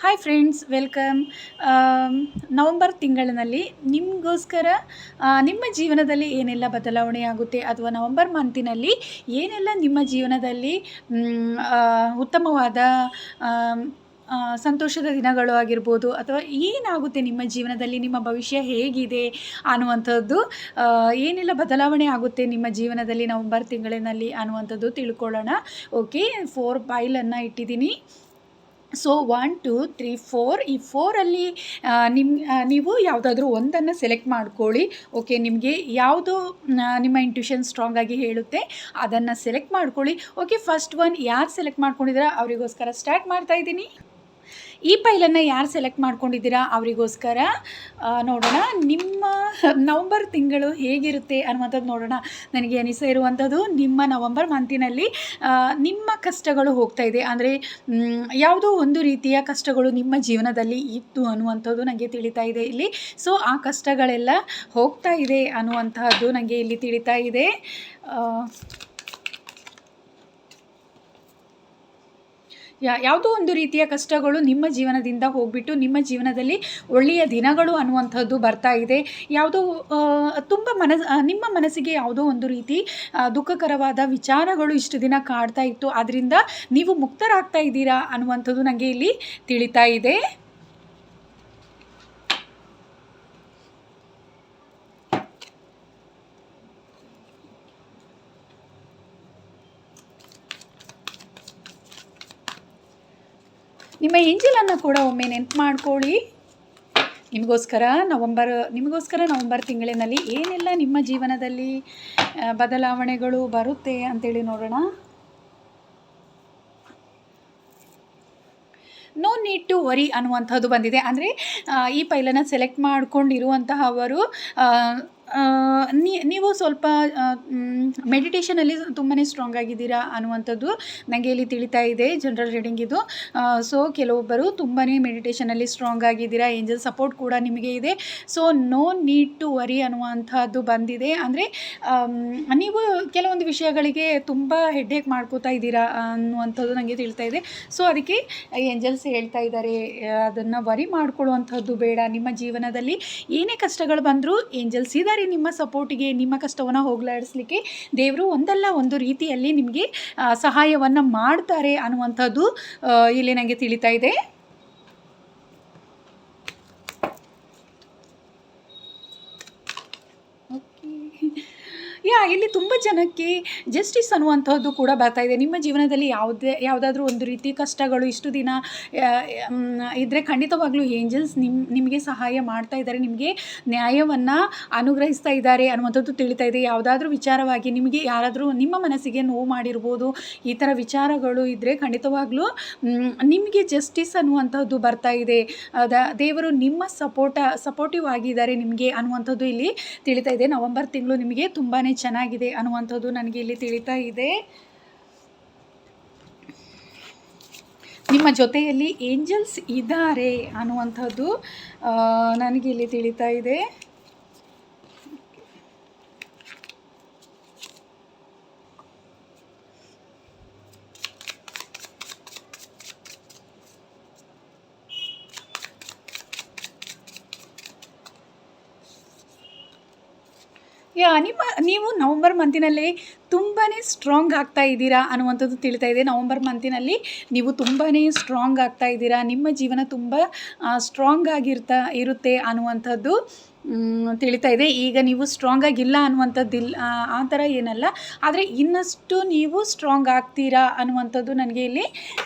Hi friends, welcome. November ತಿಂಗಳಿನಲ್ಲಿ ನಿಮಗೋಸ್ಕರ ನಿಮ್ಮ ಜೀವನದಲ್ಲಿ ಏನೆಲ್ಲ ಬದಲಾವಣೆ ಆಗುತ್ತೆ ಅಥವಾ ನವಂಬರ್ ಮಂತಿನಲ್ಲಿ ಏನೆಲ್ಲ ನಿಮ್ಮ ಜೀವನದಲ್ಲಿ ಉತ್ತಮವಾದ ಆಮ್, ಸಂತೋಷದ ದಿನಗಳು ಆಗಿರ್ಬೋದು ಅಥವಾ ಏನಾಗುತ್ತೆ ನಿಮ್ಮ ಜೀವನದಲ್ಲಿ, ನಿಮ್ಮ ಭವಿಷ್ಯ ಹೇಗಿದೆ ಅನ್ನುವಂಥದ್ದು, ಏನೆಲ್ಲ ಬದಲಾವಣೆ ಆಗುತ್ತೆ ನಿಮ್ಮ ಜೀವನದಲ್ಲಿ ನವಂಬರ್ ತಿಂಗಳಿನಲ್ಲಿ ಅನ್ನುವಂಥದ್ದು ತಿಳ್ಕೊಳ್ಳೋಣ. ಓಕೆ, 4 ಫೈಲನ್ನು ಇಟ್ಟಿದ್ದೀನಿ. ಸೊ 1 2 3 4, ಈ 4ಅಲ್ಲಿ ನೀವು ಯಾವುದಾದ್ರೂ ಒಂದನ್ನು ಸೆಲೆಕ್ಟ್ ಮಾಡ್ಕೊಳ್ಳಿ. ಓಕೆ, ನಿಮಗೆ ಯಾವುದು ನಿಮ್ಮ ಇಂಟ್ಯೂಷನ್ ಸ್ಟ್ರಾಂಗ್ ಆಗಿ ಹೇಳುತ್ತೆ ಅದನ್ನು ಸೆಲೆಕ್ಟ್ ಮಾಡ್ಕೊಳ್ಳಿ. ಓಕೆ, ಫಸ್ಟ್ ಒನ್ ಯಾರು ಸೆಲೆಕ್ಟ್ ಮಾಡ್ಕೊಂಡಿದ್ದೀರಾ ಅವರಿಗೋಸ್ಕರ ಸ್ಟಾರ್ಟ್ ಮಾಡ್ತಾ ಇದ್ದೀನಿ. ಈ ಫೈಲನ್ನು ಯಾರು ಸೆಲೆಕ್ಟ್ ಮಾಡ್ಕೊಂಡಿದ್ದೀರಾ ಅವರಿಗೋಸ್ಕರ ನೋಡೋಣ ನಿಮ್ಮ ನವಂಬರ್ ತಿಂಗಳು ಹೇಗಿರುತ್ತೆ ಅನ್ನುವಂಥದ್ದು ನೋಡೋಣ. ನನಗೆ ಅನಿಸ್ತಾ ಇರುವಂಥದ್ದು, ನಿಮ್ಮ ನವಂಬರ್ ಮಂತಿನಲ್ಲಿ ನಿಮ್ಮ ಕಷ್ಟಗಳು ಹೋಗ್ತಾ ಇದೆ, ಅಂದರೆ ಯಾವುದೋ ಒಂದು ರೀತಿಯ ಕಷ್ಟಗಳು ನಿಮ್ಮ ಜೀವನದಲ್ಲಿ ಇತ್ತು ಅನ್ನುವಂಥದ್ದು ನನಗೆ ತಿಳಿತಾ ಇದೆ ಇಲ್ಲಿ. ಸೊ ಆ ಕಷ್ಟಗಳೆಲ್ಲ ಹೋಗ್ತಾ ಇದೆ ಅನ್ನುವಂತಹದ್ದು ನನಗೆ ಇಲ್ಲಿ ತಿಳಿತಾ ಇದೆ. ಯಾವುದೋ ಒಂದು ರೀತಿಯ ಕಷ್ಟಗಳು ನಿಮ್ಮ ಜೀವನದಿಂದ ಹೋಗ್ಬಿಟ್ಟು ನಿಮ್ಮ ಜೀವನದಲ್ಲಿ ಒಳ್ಳೆಯ ದಿನಗಳು ಅನ್ನುವಂಥದ್ದು ಬರ್ತಾ ಇದೆ. ಯಾವುದೋ ತುಂಬ ನಿಮ್ಮ ಮನಸ್ಸಿಗೆ ಯಾವುದೋ ಒಂದು ರೀತಿ ದುಃಖಕರವಾದ ವಿಚಾರಗಳು ಇಷ್ಟು ದಿನ ಕಾಡ್ತಾ ಇತ್ತು, ಅದರಿಂದ ನೀವು ಮುಕ್ತರಾಗ್ತಾ ಇದ್ದೀರಾ ಅನ್ನುವಂಥದ್ದು ನನಗೆ ಇಲ್ಲಿ ತಿಳಿತಾ ಇದೆ. ನಿಮ್ಮ ಏಂಜಲನ್ನು ಕೂಡ ಒಮ್ಮೆ ನೆನಪು ಮಾಡ್ಕೊಳ್ಳಿ. ನಿಮಗೋಸ್ಕರ ನವಂಬರ್ ತಿಂಗಳಿನಲ್ಲಿ ಏನೆಲ್ಲ ನಿಮ್ಮ ಜೀವನದಲ್ಲಿ ಬದಲಾವಣೆಗಳು ಬರುತ್ತೆ ಅಂತೇಳಿ ನೋಡೋಣ. ನೋ ನೀಡ್ ಟು ವರಿ ಅನ್ನುವಂಥದ್ದು ಬಂದಿದೆ. ಅಂದರೆ ಈ ಫೈಲನ್ನು ಸೆಲೆಕ್ಟ್ ಮಾಡ್ಕೊಂಡಿರುವಂತಹವರು ನೀವು ಸ್ವಲ್ಪ ಮೆಡಿಟೇಷನಲ್ಲಿ ತುಂಬಾ ಸ್ಟ್ರಾಂಗ್ ಆಗಿದ್ದೀರಾ ಅನ್ನುವಂಥದ್ದು ನನಗೆ ಇಲ್ಲಿ ತಿಳಿತಾ ಇದೆ. ಜನರಲ್ ರೀಡಿಂಗ್ ಇದು. ಸೊ ಕೆಲವೊಬ್ಬರು ತುಂಬಾ ಮೆಡಿಟೇಷನಲ್ಲಿ ಸ್ಟ್ರಾಂಗ್ ಆಗಿದ್ದೀರಾ, ಏಂಜಲ್ ಸಪೋರ್ಟ್ ಕೂಡ ನಿಮಗೆ ಇದೆ. So no need to worry ಅನ್ನುವಂಥದ್ದು ಬಂದಿದೆ. ಅಂದರೆ ನೀವು ಕೆಲವೊಂದು ವಿಷಯಗಳಿಗೆ ತುಂಬ ಹೆಡ್ಡೇಕ್ ಮಾಡ್ಕೋತಾ ಇದ್ದೀರಾ ಅನ್ನುವಂಥದ್ದು ನನಗೆ ತಿಳಿತಾ ಇದೆ. ಸೊ ಅದಕ್ಕೆ ಏಂಜಲ್ಸ್ ಹೇಳ್ತಾ ಇದ್ದಾರೆ, ಅದನ್ನು ವರಿ ಮಾಡ್ಕೊಳ್ಳುವಂಥದ್ದು ಬೇಡ. ನಿಮ್ಮ ಜೀವನದಲ್ಲಿ ಏನೇ ಕಷ್ಟಗಳು ಬಂದರೂ ಏಂಜಲ್ಸ್ ಇದ್ದಾರೆ ನಿಮ್ಮ ಸಪೋರ್ಟಿಗೆ. ನಿಮ್ಮ ಕಷ್ಟವನ್ನು ಹೋಗಲಾಡಿಸ್ಲಿಕ್ಕೆ ದೇವರು ಒಂದಲ್ಲ ಒಂದು ರೀತಿಯಲ್ಲಿ ನಿಮಗೆ ಸಹಾಯವನ್ನು ಮಾಡ್ತಾರೆ ಅನ್ನುವಂಥದ್ದು ಇಲ್ಲಿ ನನಗೆ ತಿಳಿತಾ ಇದೆ. ಇಲ್ಲಿ ತುಂಬ ಜನಕ್ಕೆ ಜಸ್ಟಿಸ್ ಅನ್ನುವಂಥದ್ದು ಕೂಡ ಬರ್ತಾ ಇದೆ. ನಿಮ್ಮ ಜೀವನದಲ್ಲಿ ಯಾವುದಾದ್ರೂ ಒಂದು ರೀತಿ ಕಷ್ಟಗಳು ಇಷ್ಟು ದಿನ ಇದ್ದರೆ ಖಂಡಿತವಾಗ್ಲೂ ಏಂಜಲ್ಸ್ ನಿಮಗೆ ಸಹಾಯ ಮಾಡ್ತಾ ಇದ್ದಾರೆ, ನಿಮಗೆ ನ್ಯಾಯವನ್ನು ಅನುಗ್ರಹಿಸ್ತಾ ಇದ್ದಾರೆ ಅನ್ನುವಂಥದ್ದು ತಿಳಿತಾ ಇದೆ. ಯಾವುದಾದ್ರೂ ವಿಚಾರವಾಗಿ ನಿಮಗೆ ಯಾರಾದರೂ ನಿಮ್ಮ ಮನಸ್ಸಿಗೆ ನೋವು ಮಾಡಿರ್ಬೋದು, ಈ ಥರ ವಿಚಾರಗಳು ಇದ್ದರೆ ಖಂಡಿತವಾಗ್ಲೂ ನಿಮಗೆ ಜಸ್ಟಿಸ್ ಅನ್ನುವಂಥದ್ದು ಬರ್ತಾ ಇದೆ. ದೇವರು ನಿಮ್ಮ ಸಪೋರ್ಟಿವ್ ಆಗಿದ್ದಾರೆ ನಿಮಗೆ ಅನ್ನುವಂಥದ್ದು ಇಲ್ಲಿ ತಿಳಿತಾ ಇದೆ. ನವಂಬರ್ ತಿಂಗಳು ನಿಮಗೆ ತುಂಬಾ ಚೆನ್ನಾಗಿದೆ ಅನ್ನುವಂಥದ್ದು ನನಗೆ ಇಲ್ಲಿ ತಿಳಿತಾ ಇದೆ. ನಿಮ್ಮ ಜೊತೆಯಲ್ಲಿ ಏಂಜಲ್ಸ್ ಇದ್ದಾರೆ ಅನ್ನುವಂಥದ್ದು ನನಗೆ ಇಲ್ಲಿ ತಿಳಿತಾ ಇದೆ. ನೀವು ನವಂಬರ್ ಮಂತಿನಲ್ಲಿ ತುಂಬಾ ಸ್ಟ್ರಾಂಗ್ ಆಗ್ತಾ ಇದ್ದೀರಾ ಅನ್ನುವಂಥದ್ದು ತಿಳಿತಾ ಇದೆ. ನವಂಬರ್ ಮಂತಿನಲ್ಲಿ ನೀವು ತುಂಬಾ ಸ್ಟ್ರಾಂಗ್ ಆಗ್ತಾ ಇದ್ದೀರಾ, ನಿಮ್ಮ ಜೀವನ ತುಂಬ ಸ್ಟ್ರಾಂಗ್ ಇರುತ್ತೆ ಅನ್ನುವಂಥದ್ದು ತಿಳಿತಾ ಇದೆ. ಈಗ ನೀವು ಸ್ಟ್ರಾಂಗ್ ಆಗಿಲ್ಲ ಅನ್ನುವಂಥದ್ದಿಲ್ಲ, ಆ ಥರ ಏನಲ್ಲ, ಆದರೆ ಇನ್ನಷ್ಟು ನೀವು ಸ್ಟ್ರಾಂಗ್ ಆಗ್ತೀರಾ ಅನ್ನುವಂಥದ್ದು ನನಗೆ ಇಲ್ಲಿ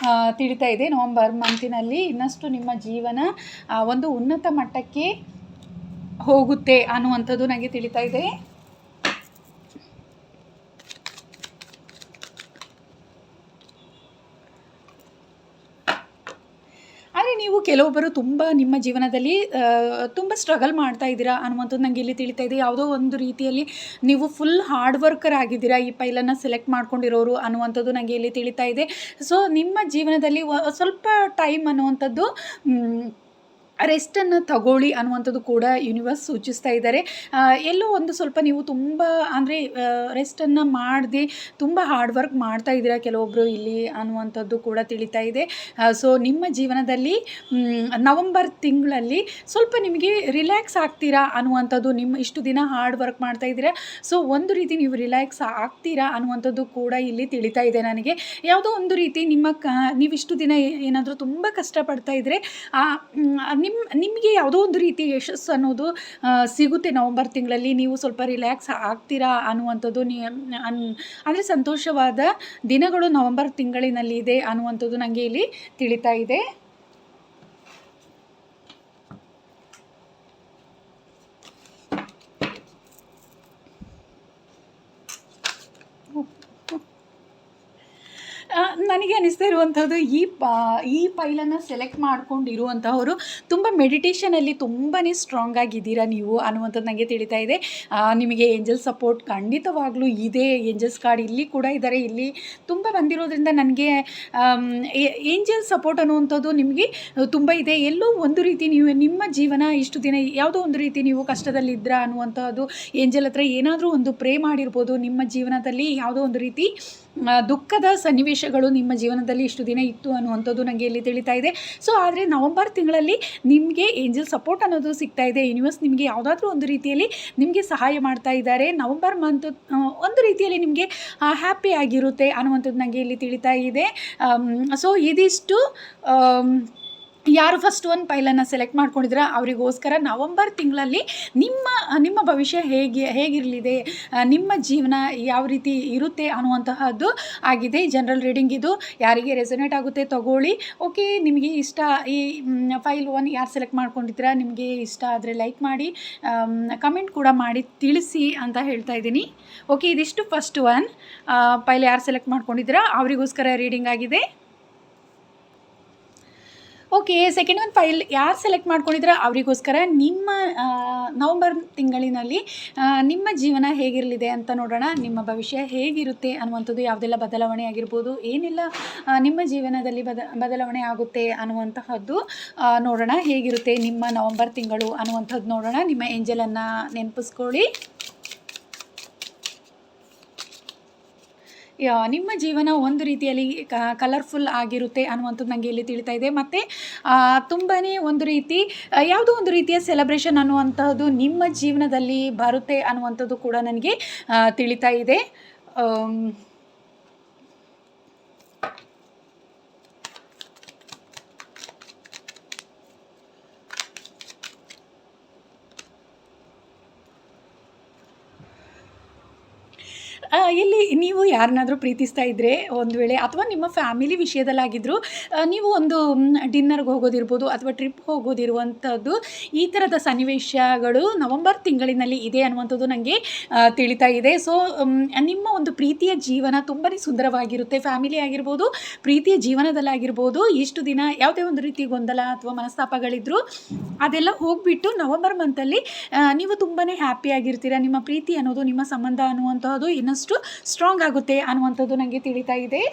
ತಿಳಿತಾ ಇದೆ. ನವಂಬರ್ ಮಂತಿನಲ್ಲಿ ಇನ್ನಷ್ಟು ನಿಮ್ಮ ಜೀವನ ಒಂದು ಉನ್ನತ ಮಟ್ಟಕ್ಕೆ ಹೋಗುತ್ತೆ ಅನ್ನುವಂಥದ್ದು ನನಗೆ ತಿಳಿತಾ ಇದೆ. ಆದರೆ ನೀವು ಕೆಲವೊಬ್ಬರು ತುಂಬ ನಿಮ್ಮ ಜೀವನದಲ್ಲಿ ತುಂಬ ಸ್ಟ್ರಗಲ್ ಮಾಡ್ತಾ ಇದ್ದೀರಾ ಅನ್ನುವಂಥದ್ದು ನನಗೆ ಇಲ್ಲಿ ತಿಳಿತಾ ಇದೆ. ಯಾವುದೋ ಒಂದು ರೀತಿಯಲ್ಲಿ ನೀವು ಫುಲ್ ಹಾರ್ಡ್ ವರ್ಕರ್ ಆಗಿದ್ದೀರಾ ಈ ಫೈಲನ್ನು ಸೆಲೆಕ್ಟ್ ಮಾಡ್ಕೊಂಡಿರೋರು ಅನ್ನುವಂಥದ್ದು ನನಗೆ ಇಲ್ಲಿ ತಿಳಿತಾ ಇದೆ. ಸೊ ನಿಮ್ಮ ಜೀವನದಲ್ಲಿ ಸ್ವಲ್ಪ ಟೈಮ್ ಅನ್ನುವಂಥದ್ದು ರೆಸ್ಟನ್ನು ತಗೊಳ್ಳಿ ಅನ್ನುವಂಥದ್ದು ಕೂಡ ಯೂನಿವರ್ಸ್ ಸೂಚಿಸ್ತಾ ಇದ್ದಾರೆ. ಎಲ್ಲೋ ಒಂದು ಸ್ವಲ್ಪ ನೀವು ತುಂಬ ಅಂದರೆ ರೆಸ್ಟನ್ನು ಮಾಡದೆ ತುಂಬ ಹಾರ್ಡ್ ವರ್ಕ್ ಮಾಡ್ತಾ ಇದ್ದೀರಾ ಕೆಲವೊಬ್ಬರು ಇಲ್ಲಿ ಅನ್ನುವಂಥದ್ದು ಕೂಡ ತಿಳಿತಾ ಇದೆ. ಸೊ ನಿಮ್ಮ ಜೀವನದಲ್ಲಿ ನವಂಬರ್ ತಿಂಗಳಲ್ಲಿ ಸ್ವಲ್ಪ ನಿಮಗೆ ರಿಲ್ಯಾಕ್ಸ್ ಆಗ್ತೀರಾ ಅನ್ನುವಂಥದ್ದು, ನಿಮ್ಮ ಇಷ್ಟು ದಿನ ಹಾರ್ಡ್ ವರ್ಕ್ ಮಾಡ್ತಾ ಇದ್ದೀರಾ, ಸೊ ಒಂದು ರೀತಿ ನೀವು ರಿಲ್ಯಾಕ್ಸ್ ಆಗ್ತೀರಾ ಅನ್ನುವಂಥದ್ದು ಕೂಡ ಇಲ್ಲಿ ತಿಳಿತಾ ಇದೆ ನನಗೆ. ಯಾವುದೋ ಒಂದು ರೀತಿ ನೀವಿಷ್ಟು ದಿನ ಏನಾದರೂ ತುಂಬ ಕಷ್ಟಪಡ್ತಾ ಇದ್ದರೆ ನಿಮಗೆ ಯಾವುದೋ ಒಂದು ರೀತಿ ಯಶಸ್ಸು ಅನ್ನೋದು ಸಿಗುತ್ತೆ ನವಂಬರ್ ತಿಂಗಳಲ್ಲಿ. ನೀವು ಸ್ವಲ್ಪ ರಿಲ್ಯಾಕ್ಸ್ ಆಗ್ತೀರಾ ಅನ್ನುವಂಥದ್ದು ಅಂದರೆ ಸಂತೋಷವಾದ ದಿನಗಳು ನವಂಬರ್ ತಿಂಗಳಿನಲ್ಲಿ ಇದೆ ಅನ್ನುವಂಥದ್ದು ನನಗೆ ಇಲ್ಲಿ ತಿಳಿತಾ ಇದೆ. ನನಗೆ ಅನಿಸ್ತಾ ಇರುವಂಥದ್ದು ಈ ಫೈಲನ್ನು ಸೆಲೆಕ್ಟ್ ಮಾಡ್ಕೊಂಡಿರುವಂಥವರು ತುಂಬ ಮೆಡಿಟೇಷನಲ್ಲಿ ತುಂಬಾ ಸ್ಟ್ರಾಂಗ್ ಆಗಿದ್ದೀರಾ ನೀವು ಅನ್ನುವಂಥದ್ದು ನನಗೆ ತಿಳಿತಾ ಇದೆ. ನಿಮಗೆ ಏಂಜಲ್ ಸಪೋರ್ಟ್ ಖಂಡಿತವಾಗ್ಲೂ ಇದೆ. ಏಂಜಲ್ಸ್ ಕಾರ್ಡ್ ಇಲ್ಲಿ ಕೂಡ ಇದ್ದಾರೆ, ಇಲ್ಲಿ ತುಂಬ ಬಂದಿರೋದ್ರಿಂದ ನನಗೆ ಏಂಜಲ್ ಸಪೋರ್ಟ್ ಅನ್ನುವಂಥದ್ದು ನಿಮಗೆ ತುಂಬ ಇದೆ. ಎಲ್ಲೋ ಒಂದು ರೀತಿ ನೀವು ನಿಮ್ಮ ಜೀವನ ಇಷ್ಟು ದಿನ ಯಾವುದೋ ಒಂದು ರೀತಿ ನೀವು ಕಷ್ಟದಲ್ಲಿದ್ದೀರಾ ಅನ್ನುವಂಥದ್ದು, ಏಂಜಲ್ ಹತ್ರ ಏನಾದರೂ ಒಂದು ಪ್ರೇ ಮಾಡಿರ್ಬೋದು. ನಿಮ್ಮ ಜೀವನದಲ್ಲಿ ಯಾವುದೋ ಒಂದು ರೀತಿ ದುಃಖದ ಸನ್ನಿವೇಶಗಳು ನಿಮ್ಮ ಜೀವನದಲ್ಲಿ ಇಷ್ಟು ದಿನ ಇತ್ತು ಅನ್ನುವಂಥದ್ದು ನನಗೆ ಇಲ್ಲಿ ತಿಳಿತಾ ಇದೆ. ಸೊ ಆದರೆ ನವಂಬರ್ ತಿಂಗಳಲ್ಲಿ ನಿಮಗೆ ಏಂಜಲ್ ಸಪೋರ್ಟ್ ಅನ್ನೋದು ಸಿಗ್ತಾ ಇದೆ. ಯೂನಿವರ್ಸ್ ನಿಮಗೆ ಯಾವುದಾದ್ರೂ ಒಂದು ರೀತಿಯಲ್ಲಿ ನಿಮಗೆ ಸಹಾಯ ಮಾಡ್ತಾ ಇದ್ದಾರೆ. ನವಂಬರ್ ಮಂತ್ ಒಂದು ರೀತಿಯಲ್ಲಿ ನಿಮಗೆ ಹ್ಯಾಪಿ ಆಗಿರುತ್ತೆ ಅನ್ನುವಂಥದ್ದು ನನಗೆ ಇಲ್ಲಿ ತಿಳಿತಾ ಇದೆ. ಸೊ ಇದಿಷ್ಟು ಯಾರು ಫಸ್ಟ್ ಒಂದು ಫೈಲನ್ನು ಸೆಲೆಕ್ಟ್ ಮಾಡ್ಕೊಂಡಿದ್ರೆ ಅವರಿಗೋಸ್ಕರ ನವಂಬರ್ ತಿಂಗಳಲ್ಲಿ ನಿಮ್ಮ ಭವಿಷ್ಯ ಹೇಗಿರಲಿದೆ, ನಿಮ್ಮ ಜೀವನ ಯಾವ ರೀತಿ ಇರುತ್ತೆ ಅನ್ನುವಂತಹದ್ದು ಆಗಿದೆ. ಜನರಲ್ ರೀಡಿಂಗ್ ಇದು. ಯಾರಿಗೆ ರೆಸೊನೇಟ್ ಆಗುತ್ತೆ ತಗೊಳ್ಳಿ. ಓಕೆ, ನಿಮಗೆ ಇಷ್ಟ ಈ ಫೈಲ್ 1 ಯಾರು ಸೆಲೆಕ್ಟ್ ಮಾಡ್ಕೊಂಡಿದ್ದೀರಾ, ನಿಮಗೆ ಇಷ್ಟ ಆದರೆ ಲೈಕ್ ಮಾಡಿ, ಕಮೆಂಟ್ ಕೂಡ ಮಾಡಿ ತಿಳಿಸಿ ಅಂತ ಹೇಳ್ತಾ ಇದ್ದೀನಿ. ಓಕೆ, ಇದಿಷ್ಟು ಫಸ್ಟ್ 1 ಫೈಲ್ ಯಾರು ಸೆಲೆಕ್ಟ್ ಮಾಡ್ಕೊಂಡಿದ್ದೀರಾ ಅವರಿಗೋಸ್ಕರ ರೀಡಿಂಗ್ ಆಗಿದೆ. ಓಕೆ, ಸೆಕೆಂಡ್ 1 ಫೈಲ್ ಯಾರು ಸೆಲೆಕ್ಟ್ ಮಾಡ್ಕೊಂಡಿದ್ರೆ ಅವರಿಗೋಸ್ಕರ ನಿಮ್ಮ ನವಂಬರ್ ತಿಂಗಳಿನಲ್ಲಿ ನಿಮ್ಮ ಜೀವನ ಹೇಗಿರಲಿದೆ ಅಂತ ನೋಡೋಣ. ನಿಮ್ಮ ಭವಿಷ್ಯ ಹೇಗಿರುತ್ತೆ ಅನ್ನುವಂಥದ್ದು, ಯಾವುದೆಲ್ಲ ಬದಲಾವಣೆ ಆಗಿರ್ಬೋದು, ಏನೆಲ್ಲ ನಿಮ್ಮ ಜೀವನದಲ್ಲಿ ಬದಲಾವಣೆ ಆಗುತ್ತೆ ಅನ್ನುವಂತಹದ್ದು ನೋಡೋಣ. ಹೇಗಿರುತ್ತೆ ನಿಮ್ಮ ನವಂಬರ್ ತಿಂಗಳು ಅನ್ನುವಂಥದ್ದು ನೋಡೋಣ. ನಿಮ್ಮ ಏಂಜಲನ್ನು ನೆನಪಿಸ್ಕೊಳ್ಳಿ. ನಿಮ್ಮ ಜೀವನ ಒಂದು ರೀತಿಯಲ್ಲಿ ಕಲರ್ಫುಲ್ ಆಗಿರುತ್ತೆ ಅನ್ನುವಂಥದ್ದು ನನಗೆ ಇಲ್ಲಿ ತಿಳಿತಾ ಇದೆ. ಮತ್ತು ತುಂಬಾ ಒಂದು ರೀತಿ ಯಾವುದೋ ಒಂದು ರೀತಿಯ ಸೆಲೆಬ್ರೇಷನ್ ಅನ್ನುವಂತಹದ್ದು ನಿಮ್ಮ ಜೀವನದಲ್ಲಿ ಬರುತ್ತೆ ಅನ್ನುವಂಥದ್ದು ಕೂಡ ನನಗೆ ತಿಳಿತಾ ಇದೆ. ಇಲ್ಲಿ ನೀವು ಯಾರನ್ನಾದರೂ ಪ್ರೀತಿಸ್ತಾ ಇದ್ದರೆ ಒಂದು ವೇಳೆ, ಅಥವಾ ನಿಮ್ಮ ಫ್ಯಾಮಿಲಿ ವಿಷಯದಲ್ಲಾಗಿದ್ದರೂ ನೀವು ಒಂದು ಡಿನ್ನರ್ಗೆ ಹೋಗೋದಿರ್ಬೋದು ಅಥವಾ ಟ್ರಿಪ್ ಹೋಗೋದಿರುವಂಥದ್ದು, ಈ ಥರದ ಸನ್ನಿವೇಶಗಳು ನವಂಬರ್ ತಿಂಗಳಿನಲ್ಲಿ ಇದೆ ಅನ್ನುವಂಥದ್ದು ನನಗೆ ತಿಳಿತಾ ಇದೆ. ಸೊ ನಿಮ್ಮ ಒಂದು ಪ್ರೀತಿಯ ಜೀವನ ತುಂಬಾ ಸುಂದರವಾಗಿರುತ್ತೆ. ಫ್ಯಾಮಿಲಿ ಆಗಿರ್ಬೋದು, ಪ್ರೀತಿಯ ಜೀವನದಲ್ಲಾಗಿರ್ಬೋದು, ಇಷ್ಟು ದಿನ ಯಾವುದೇ ಒಂದು ರೀತಿ ಗೊಂದಲ ಅಥವಾ ಮನಸ್ತಾಪಗಳಿದ್ದರೂ ಅದೆಲ್ಲ ಹೋಗಿಬಿಟ್ಟು ನವಂಬರ್ ಮಂತಲ್ಲಿ ನೀವು ತುಂಬಾ ಹ್ಯಾಪಿಯಾಗಿರ್ತೀರ. ನಿಮ್ಮ ಪ್ರೀತಿ ಅನ್ನೋದು, ನಿಮ್ಮ ಸಂಬಂಧ ಅನ್ನುವಂಥದ್ದು ಇನ್ನಷ್ಟು ಸ್ಟ್ರಾಂಗ್ ಆಗುತ್ತೆ ಅನ್ನುವಂಥದ್ದು ನನಗೆ ತಿಳಿತಾ ಇದೆ.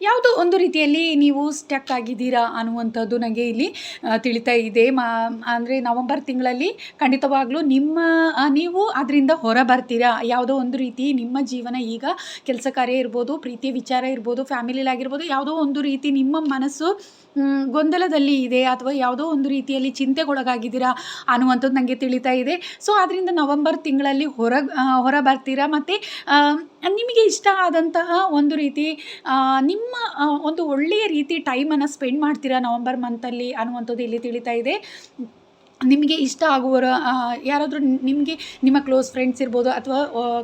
ಯಾವುದೋ ಒಂದು ರೀತಿಯಲ್ಲಿ ನೀವು ಸ್ಟಕ್ ಆಗಿದ್ದೀರಾ ಅನ್ನುವಂಥದ್ದು ನನಗೆ ಇಲ್ಲಿ ತಿಳಿತಾ ಇದೆ. ಅಂದರೆ ನವಂಬರ್ ತಿಂಗಳಲ್ಲಿ ಖಂಡಿತವಾಗ್ಲೂ ನೀವು ಅದರಿಂದ ಹೊರ ಬರ್ತೀರಾ. ಯಾವುದೋ ಒಂದು ರೀತಿ ನಿಮ್ಮ ಜೀವನ ಈಗ ಕೆಲಸ ಕಾರ್ಯ ಇರ್ಬೋದು, ಪ್ರೀತಿಯ ವಿಚಾರ ಇರ್ಬೋದು, ಫ್ಯಾಮಿಲಿಲಾಗಿರ್ಬೋದು, ಯಾವುದೋ ಒಂದು ರೀತಿ ನಿಮ್ಮ ಮನಸ್ಸು ಗೊಂದಲದಲ್ಲಿ ಇದೆ ಅಥವಾ ಯಾವುದೋ ಒಂದು ರೀತಿಯಲ್ಲಿ ಚಿಂತೆಗೊಳಗಾಗಿದ್ದೀರಾ ಅನ್ನುವಂಥದ್ದು ನನಗೆ ತಿಳಿತಾ ಇದೆ. ಸೊ ಅದರಿಂದ ನವಂಬರ್ ತಿಂಗಳಲ್ಲಿ ಹೊರ ಬರ್ತೀರಾ. ಮತ್ತು ನಿಮಗೆ ಇಷ್ಟ ಆದಂತಹ ಒಂದು ರೀತಿ ನಿಮ್ಮ ಒಂದು ಒಳ್ಳೆಯ ರೀತಿ ಟೈಮನ್ನು ಸ್ಪೆಂಡ್ ಮಾಡ್ತೀರಾ ನವಂಬರ್ ಮಂತಲ್ಲಿ ಅನ್ನುವಂಥದ್ದು ಇಲ್ಲಿ ತಿಳಿತಾ ಇದೆ. ನಿಮಗೆ ಇಷ್ಟ ಆಗುವವರ ಯಾರಾದರೂ ನಿಮಗೆ ನಿಮ್ಮ ಕ್ಲೋಸ್ ಫ್ರೆಂಡ್ಸ್ ಇರ್ಬೋದು ಅಥವಾ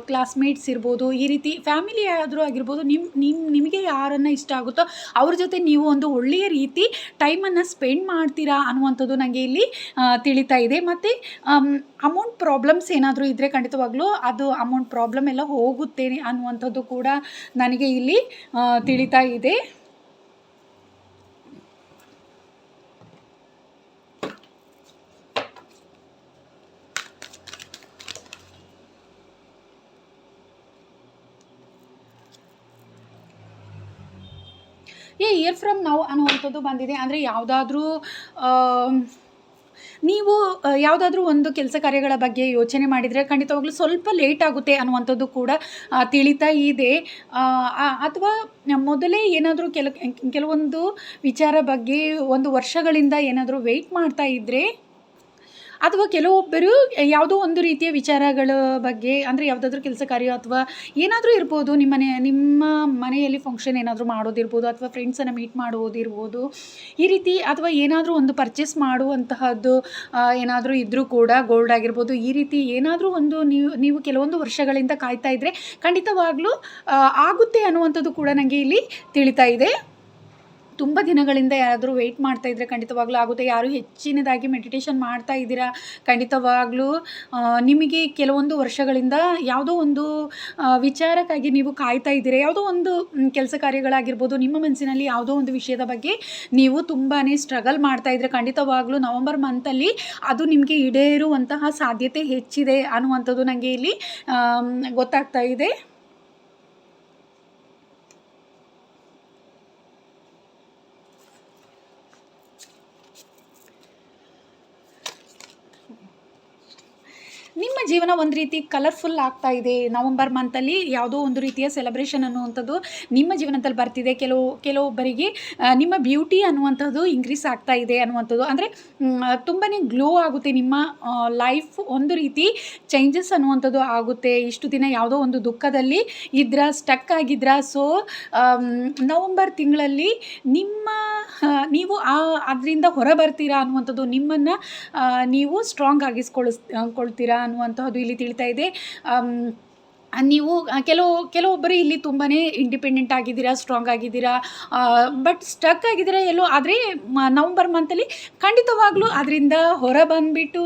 ಕ್ಲಾಸ್ಮೇಟ್ಸ್ ಇರ್ಬೋದು, ಈ ರೀತಿ ಫ್ಯಾಮಿಲಿ ಆದರೂ ಆಗಿರ್ಬೋದು, ನಿಮಗೆ ಯಾರನ್ನು ಇಷ್ಟ ಆಗುತ್ತೋ ಅವ್ರ ಜೊತೆ ನೀವು ಒಂದು ಒಳ್ಳೆಯ ರೀತಿ ಟೈಮನ್ನು ಸ್ಪೆಂಡ್ ಮಾಡ್ತೀರಾ ಅನ್ನುವಂಥದ್ದು ನನಗೆ ಇಲ್ಲಿ ತಿಳಿತಾ ಇದೆ. ಮತ್ತು ಅಮೌಂಟ್ ಪ್ರಾಬ್ಲಮ್ಸ್ ಏನಾದರೂ ಇದ್ದರೆ ಖಂಡಿತವಾಗ್ಲೂ ಅದು ಅಮೌಂಟ್ ಪ್ರಾಬ್ಲಮ್ ಎಲ್ಲ ಹೋಗುತ್ತೆ ಅನ್ನುವಂಥದ್ದು ಕೂಡ ನನಗೆ ಇಲ್ಲಿ ತಿಳಿತಾ ಇದೆ. ಇಯರ್ ಫ್ರಮ್ ನೌ ಅನ್ನುವಂಥದ್ದು ಬಂದಿದೆ. ಅಂದರೆ ಯಾವುದಾದ್ರೂ ನೀವು ಯಾವುದಾದ್ರೂ ಒಂದು ಕೆಲಸ ಕಾರ್ಯಗಳ ಬಗ್ಗೆ ಯೋಚನೆ ಮಾಡಿದರೆ ಖಂಡಿತವಾಗ್ಲೂ ಸ್ವಲ್ಪ ಲೇಟ್ ಆಗುತ್ತೆ ಅನ್ನುವಂಥದ್ದು ಕೂಡ ತಿಳಿತಾ ಇದೆ. ಅಥವಾ ಮೊದಲೇ ಏನಾದರೂ ಕೆಲವೊಂದು ವಿಚಾರ ಬಗ್ಗೆ ಒಂದು ವರ್ಷಗಳಿಂದ ಏನಾದರೂ ವೆಯ್ಟ್ ಮಾಡ್ತಾ ಇದ್ದರೆ, ಅಥವಾ ಕೆಲವೊಬ್ಬರು ಯಾವುದೋ ಒಂದು ರೀತಿಯ ವಿಚಾರಗಳ ಬಗ್ಗೆ, ಅಂದರೆ ಯಾವುದಾದ್ರೂ ಕೆಲಸ ಕಾರ್ಯ ಅಥವಾ ಏನಾದರೂ ಇರ್ಬೋದು, ನಿಮ್ಮ ಮನೆಯಲ್ಲಿ ಫಂಕ್ಷನ್ ಏನಾದರೂ ಮಾಡೋದಿರ್ಬೋದು, ಅಥವಾ ಫ್ರೆಂಡ್ಸನ್ನು ಮೀಟ್ ಮಾಡುವುದಿರ್ಬೋದು, ಈ ರೀತಿ, ಅಥವಾ ಏನಾದರೂ ಒಂದು ಪರ್ಚೇಸ್ ಮಾಡುವಂತಹದ್ದು ಏನಾದರೂ ಇದ್ದರೂ ಕೂಡ, ಗೋಲ್ಡ್ ಆಗಿರ್ಬೋದು, ಈ ರೀತಿ ಏನಾದರೂ ಒಂದು ನೀವು ಕೆಲವೊಂದು ವರ್ಷಗಳಿಂದ ಕಾಯ್ತಾ ಇದ್ದರೆ ಖಂಡಿತವಾಗ್ಲೂ ಆಗುತ್ತೆ ಅನ್ನುವಂಥದ್ದು ಕೂಡ ನನಗೆ ಇಲ್ಲಿ ತಿಳಿತಾ ಇದೆ. ತುಂಬ ದಿನಗಳಿಂದ ಯಾರಾದರೂ ವೆಯ್ಟ್ ಮಾಡ್ತಾ ಇದ್ದರೆ ಖಂಡಿತವಾಗ್ಲೂ ಆಗುತ್ತೆ. ಯಾರು ಹೆಚ್ಚಿನದಾಗಿ ಮೆಡಿಟೇಷನ್ ಮಾಡ್ತಾ ಇದ್ದೀರಾ, ಖಂಡಿತವಾಗ್ಲೂ ನಿಮಗೆ ಕೆಲವೊಂದು ವರ್ಷಗಳಿಂದ ಯಾವುದೋ ಒಂದು ವಿಚಾರಕ್ಕಾಗಿ ನೀವು ಕಾಯ್ತಾ ಇದ್ದೀರಾ. ಯಾವುದೋ ಒಂದು ಕೆಲಸ ಕಾರ್ಯಗಳಾಗಿರ್ಬೋದು, ನಿಮ್ಮ ಮನಸ್ಸಿನಲ್ಲಿ ಯಾವುದೋ ಒಂದು ವಿಷಯದ ಬಗ್ಗೆ ನೀವು ತುಂಬಾ ಸ್ಟ್ರಗಲ್ ಮಾಡ್ತಾ ಇದ್ದರೆ ಖಂಡಿತವಾಗ್ಲೂ ನವಂಬರ್ ಮಂತಲ್ಲಿ ಅದು ನಿಮಗೆ ಈಡೇರುವಂತಹ ಸಾಧ್ಯತೆ ಹೆಚ್ಚಿದೆ ಅನ್ನುವಂಥದ್ದು ನನಗೆ ಇಲ್ಲಿ ಗೊತ್ತಾಗ್ತಾ ಇದೆ. ನಿಮ್ಮ ಜೀವನ ಒಂದು ರೀತಿ ಕಲರ್ಫುಲ್ ಆಗ್ತಾ ಇದೆ. ನವಂಬರ್ ಮಂತಲ್ಲಿ ಯಾವುದೋ ಒಂದು ರೀತಿಯ ಸೆಲೆಬ್ರೇಷನ್ ಅನ್ನುವಂಥದ್ದು ನಿಮ್ಮ ಜೀವನದಲ್ಲಿ ಬರ್ತಿದೆ. ಕೆಲವೊಬ್ಬರಿಗೆ ನಿಮ್ಮ ಬ್ಯೂಟಿ ಅನ್ನುವಂಥದ್ದು ಇನ್ಕ್ರೀಸ್ ಆಗ್ತಾ ಇದೆ ಅನ್ನುವಂಥದ್ದು, ಅಂದರೆ ತುಂಬಾ ಗ್ಲೋ ಆಗುತ್ತೆ. ನಿಮ್ಮ ಲೈಫ್ ಒಂದು ರೀತಿ ಚೇಂಜಸ್ ಅನ್ನುವಂಥದ್ದು ಆಗುತ್ತೆ. ಇಷ್ಟು ದಿನ ಯಾವುದೋ ಒಂದು ದುಃಖದಲ್ಲಿ ಸ್ಟಕ್ ಆಗಿದ್ರ. ಸೊ ನವಂಬರ್ ತಿಂಗಳಲ್ಲಿ ನೀವು ಅದರಿಂದ ಹೊರ ಬರ್ತೀರಾ ಅನ್ನುವಂಥದ್ದು, ನಿಮ್ಮನ್ನು ನೀವು ಸ್ಟ್ರಾಂಗ್ ಆಗಿಸ್ಕೊಳ್ತೀರಾ ಅನ್ನುವಂತಹದ್ದು ಇಲ್ಲಿ ತಿಳಿತಾ ಇದೆ. ನೀವು ಕೆಲವೊಬ್ಬರು ಇಲ್ಲಿ ತುಂಬಾ ಇಂಡಿಪೆಂಡೆಂಟ್ ಆಗಿದ್ದೀರಾ, ಸ್ಟ್ರಾಂಗ್ ಆಗಿದ್ದೀರಾ, ಬಟ್ ಸ್ಟಕ್ ಆಗಿದ್ದೀರಾ ಎಲ್ಲೋ. ಆದರೆ ನವಂಬರ್ ಮಂತಲ್ಲಿ ಖಂಡಿತವಾಗ್ಲೂ ಅದರಿಂದ ಹೊರ ಬಂದುಬಿಟ್ಟು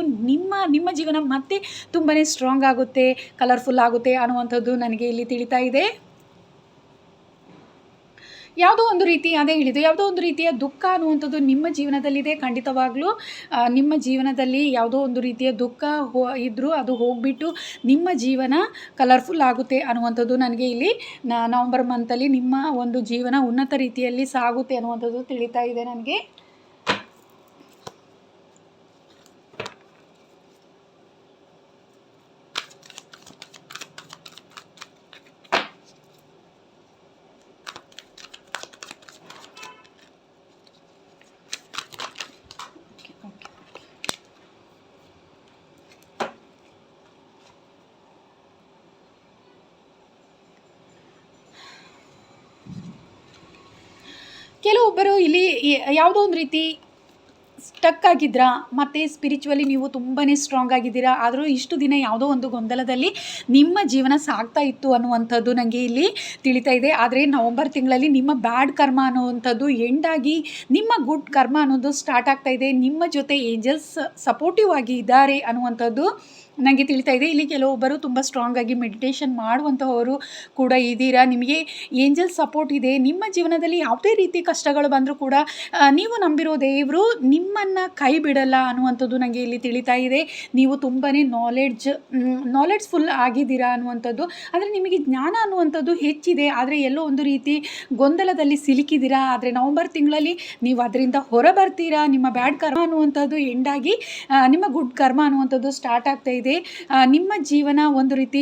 ನಿಮ್ಮ ಜೀವನ ಮತ್ತೆ ತುಂಬಾ ಸ್ಟ್ರಾಂಗ್ ಆಗುತ್ತೆ, ಕಲರ್ಫುಲ್ ಆಗುತ್ತೆ ಅನ್ನುವಂಥದ್ದು ನನಗೆ ಇಲ್ಲಿ ತಿಳಿತಾ ಇದೆ. ಯಾವುದೋ ಒಂದು ರೀತಿ, ಅದೇ ಹೇಳಿದ್ದು, ಯಾವುದೋ ಒಂದು ರೀತಿಯ ದುಃಖ ಅನ್ನುವಂಥದ್ದು ನಿಮ್ಮ ಜೀವನದಲ್ಲಿದೆ. ಖಂಡಿತವಾಗ್ಲೂ ನಿಮ್ಮ ಜೀವನದಲ್ಲಿ ಯಾವುದೋ ಒಂದು ರೀತಿಯ ದುಃಖ ಇದ್ದರೂ ಅದು ಹೋಗಿಬಿಟ್ಟು ನಿಮ್ಮ ಜೀವನ ಕಲರ್ಫುಲ್ ಆಗುತ್ತೆ ಅನ್ನುವಂಥದ್ದು ನನಗೆ ಇಲ್ಲಿ ನವಂಬರ್ ಮಂತಲ್ಲಿ ನಿಮ್ಮ ಒಂದು ಜೀವನ ಉನ್ನತ ರೀತಿಯಲ್ಲಿ ಸಾಗುತ್ತೆ ಅನ್ನುವಂಥದ್ದು ತಿಳಿತಾ ಇದೆ ನನಗೆ. ಕೆಲವೊಬ್ಬರು ಇಲ್ಲಿ ಯಾವುದೋ ಒಂದು ರೀತಿ ಸ್ಟಕ್ ಆಗಿದ್ರಾ, ಮತ್ತು ಸ್ಪಿರಿಚುವಲಿ ನೀವು ತುಂಬಾ ಸ್ಟ್ರಾಂಗ್ ಆಗಿದ್ದೀರಾ, ಆದರೂ ಇಷ್ಟು ದಿನ ಯಾವುದೋ ಒಂದು ಗೊಂದಲದಲ್ಲಿ ನಿಮ್ಮ ಜೀವನ ಸಾಗ್ತಾ ಇತ್ತು ಅನ್ನುವಂಥದ್ದು ನನಗೆ ಇಲ್ಲಿ ತಿಳಿತಾ ಇದೆ. ಆದರೆ ನವಂಬರ್ ತಿಂಗಳಲ್ಲಿ ನಿಮ್ಮ ಬ್ಯಾಡ್ ಕರ್ಮ ಅನ್ನುವಂಥದ್ದು ಎಂಡಾಗಿ ನಿಮ್ಮ ಗುಡ್ ಕರ್ಮ ಅನ್ನೋದು ಸ್ಟಾರ್ಟ್ ಆಗ್ತಾ ಇದೆ. ನಿಮ್ಮ ಜೊತೆ ಏಂಜಲ್ಸ್ ಸಪೋರ್ಟಿವ್ ಆಗಿ ಇದ್ದಾರೆ ಅನ್ನುವಂಥದ್ದು ನನಗೆ ತಿಳಿತಾ ಇದೆ. ಇಲ್ಲಿ ಕೆಲವೊಬ್ಬರು ತುಂಬ ಸ್ಟ್ರಾಂಗ್ ಆಗಿ ಮೆಡಿಟೇಷನ್ ಮಾಡುವಂತಹವರು ಕೂಡ ಇದ್ದೀರಾ. ನಿಮಗೆ ಏಂಜಲ್ ಸಪೋರ್ಟ್ ಇದೆ. ನಿಮ್ಮ ಜೀವನದಲ್ಲಿ ಯಾವುದೇ ರೀತಿ ಕಷ್ಟಗಳು ಬಂದರೂ ಕೂಡ ನೀವು ನಂಬಿರೋ ದೇವರು ನಿಮ್ಮನ್ನು ಕೈ ಬಿಡಲ್ಲ ಅನ್ನುವಂಥದ್ದು ನನಗೆ ಇಲ್ಲಿ ತಿಳಿತಾ ಇದೆ. ನೀವು ತುಂಬಾ ನಾಲೆಡ್ಜ್ಫುಲ್ ಆಗಿದ್ದೀರಾ ಅನ್ನುವಂಥದ್ದು, ಅಂದರೆ ನಿಮಗೆ ಜ್ಞಾನ ಅನ್ನುವಂಥದ್ದು ಹೆಚ್ಚಿದೆ. ಆದರೆ ಎಲ್ಲೋ ಒಂದು ರೀತಿ ಗೊಂದಲದಲ್ಲಿ ಸಿಲುಕಿದ್ದೀರಾ. ಆದರೆ ನವಂಬರ್ ತಿಂಗಳಲ್ಲಿ ನೀವು ಅದರಿಂದ ಹೊರ ಬರ್ತೀರಾ. ನಿಮ್ಮ ಬ್ಯಾಡ್ ಕರ್ಮ ಅನ್ನುವಂಥದ್ದು ಎಂಡಾಗಿ ನಿಮ್ಮ ಗುಡ್ ಕರ್ಮ ಅನ್ನುವಂಥದ್ದು ಸ್ಟಾರ್ಟ್ ಆಗ್ತಾ ಇದೆ. ನಿಮ್ಮ ಜೀವನ ಒಂದು ರೀತಿ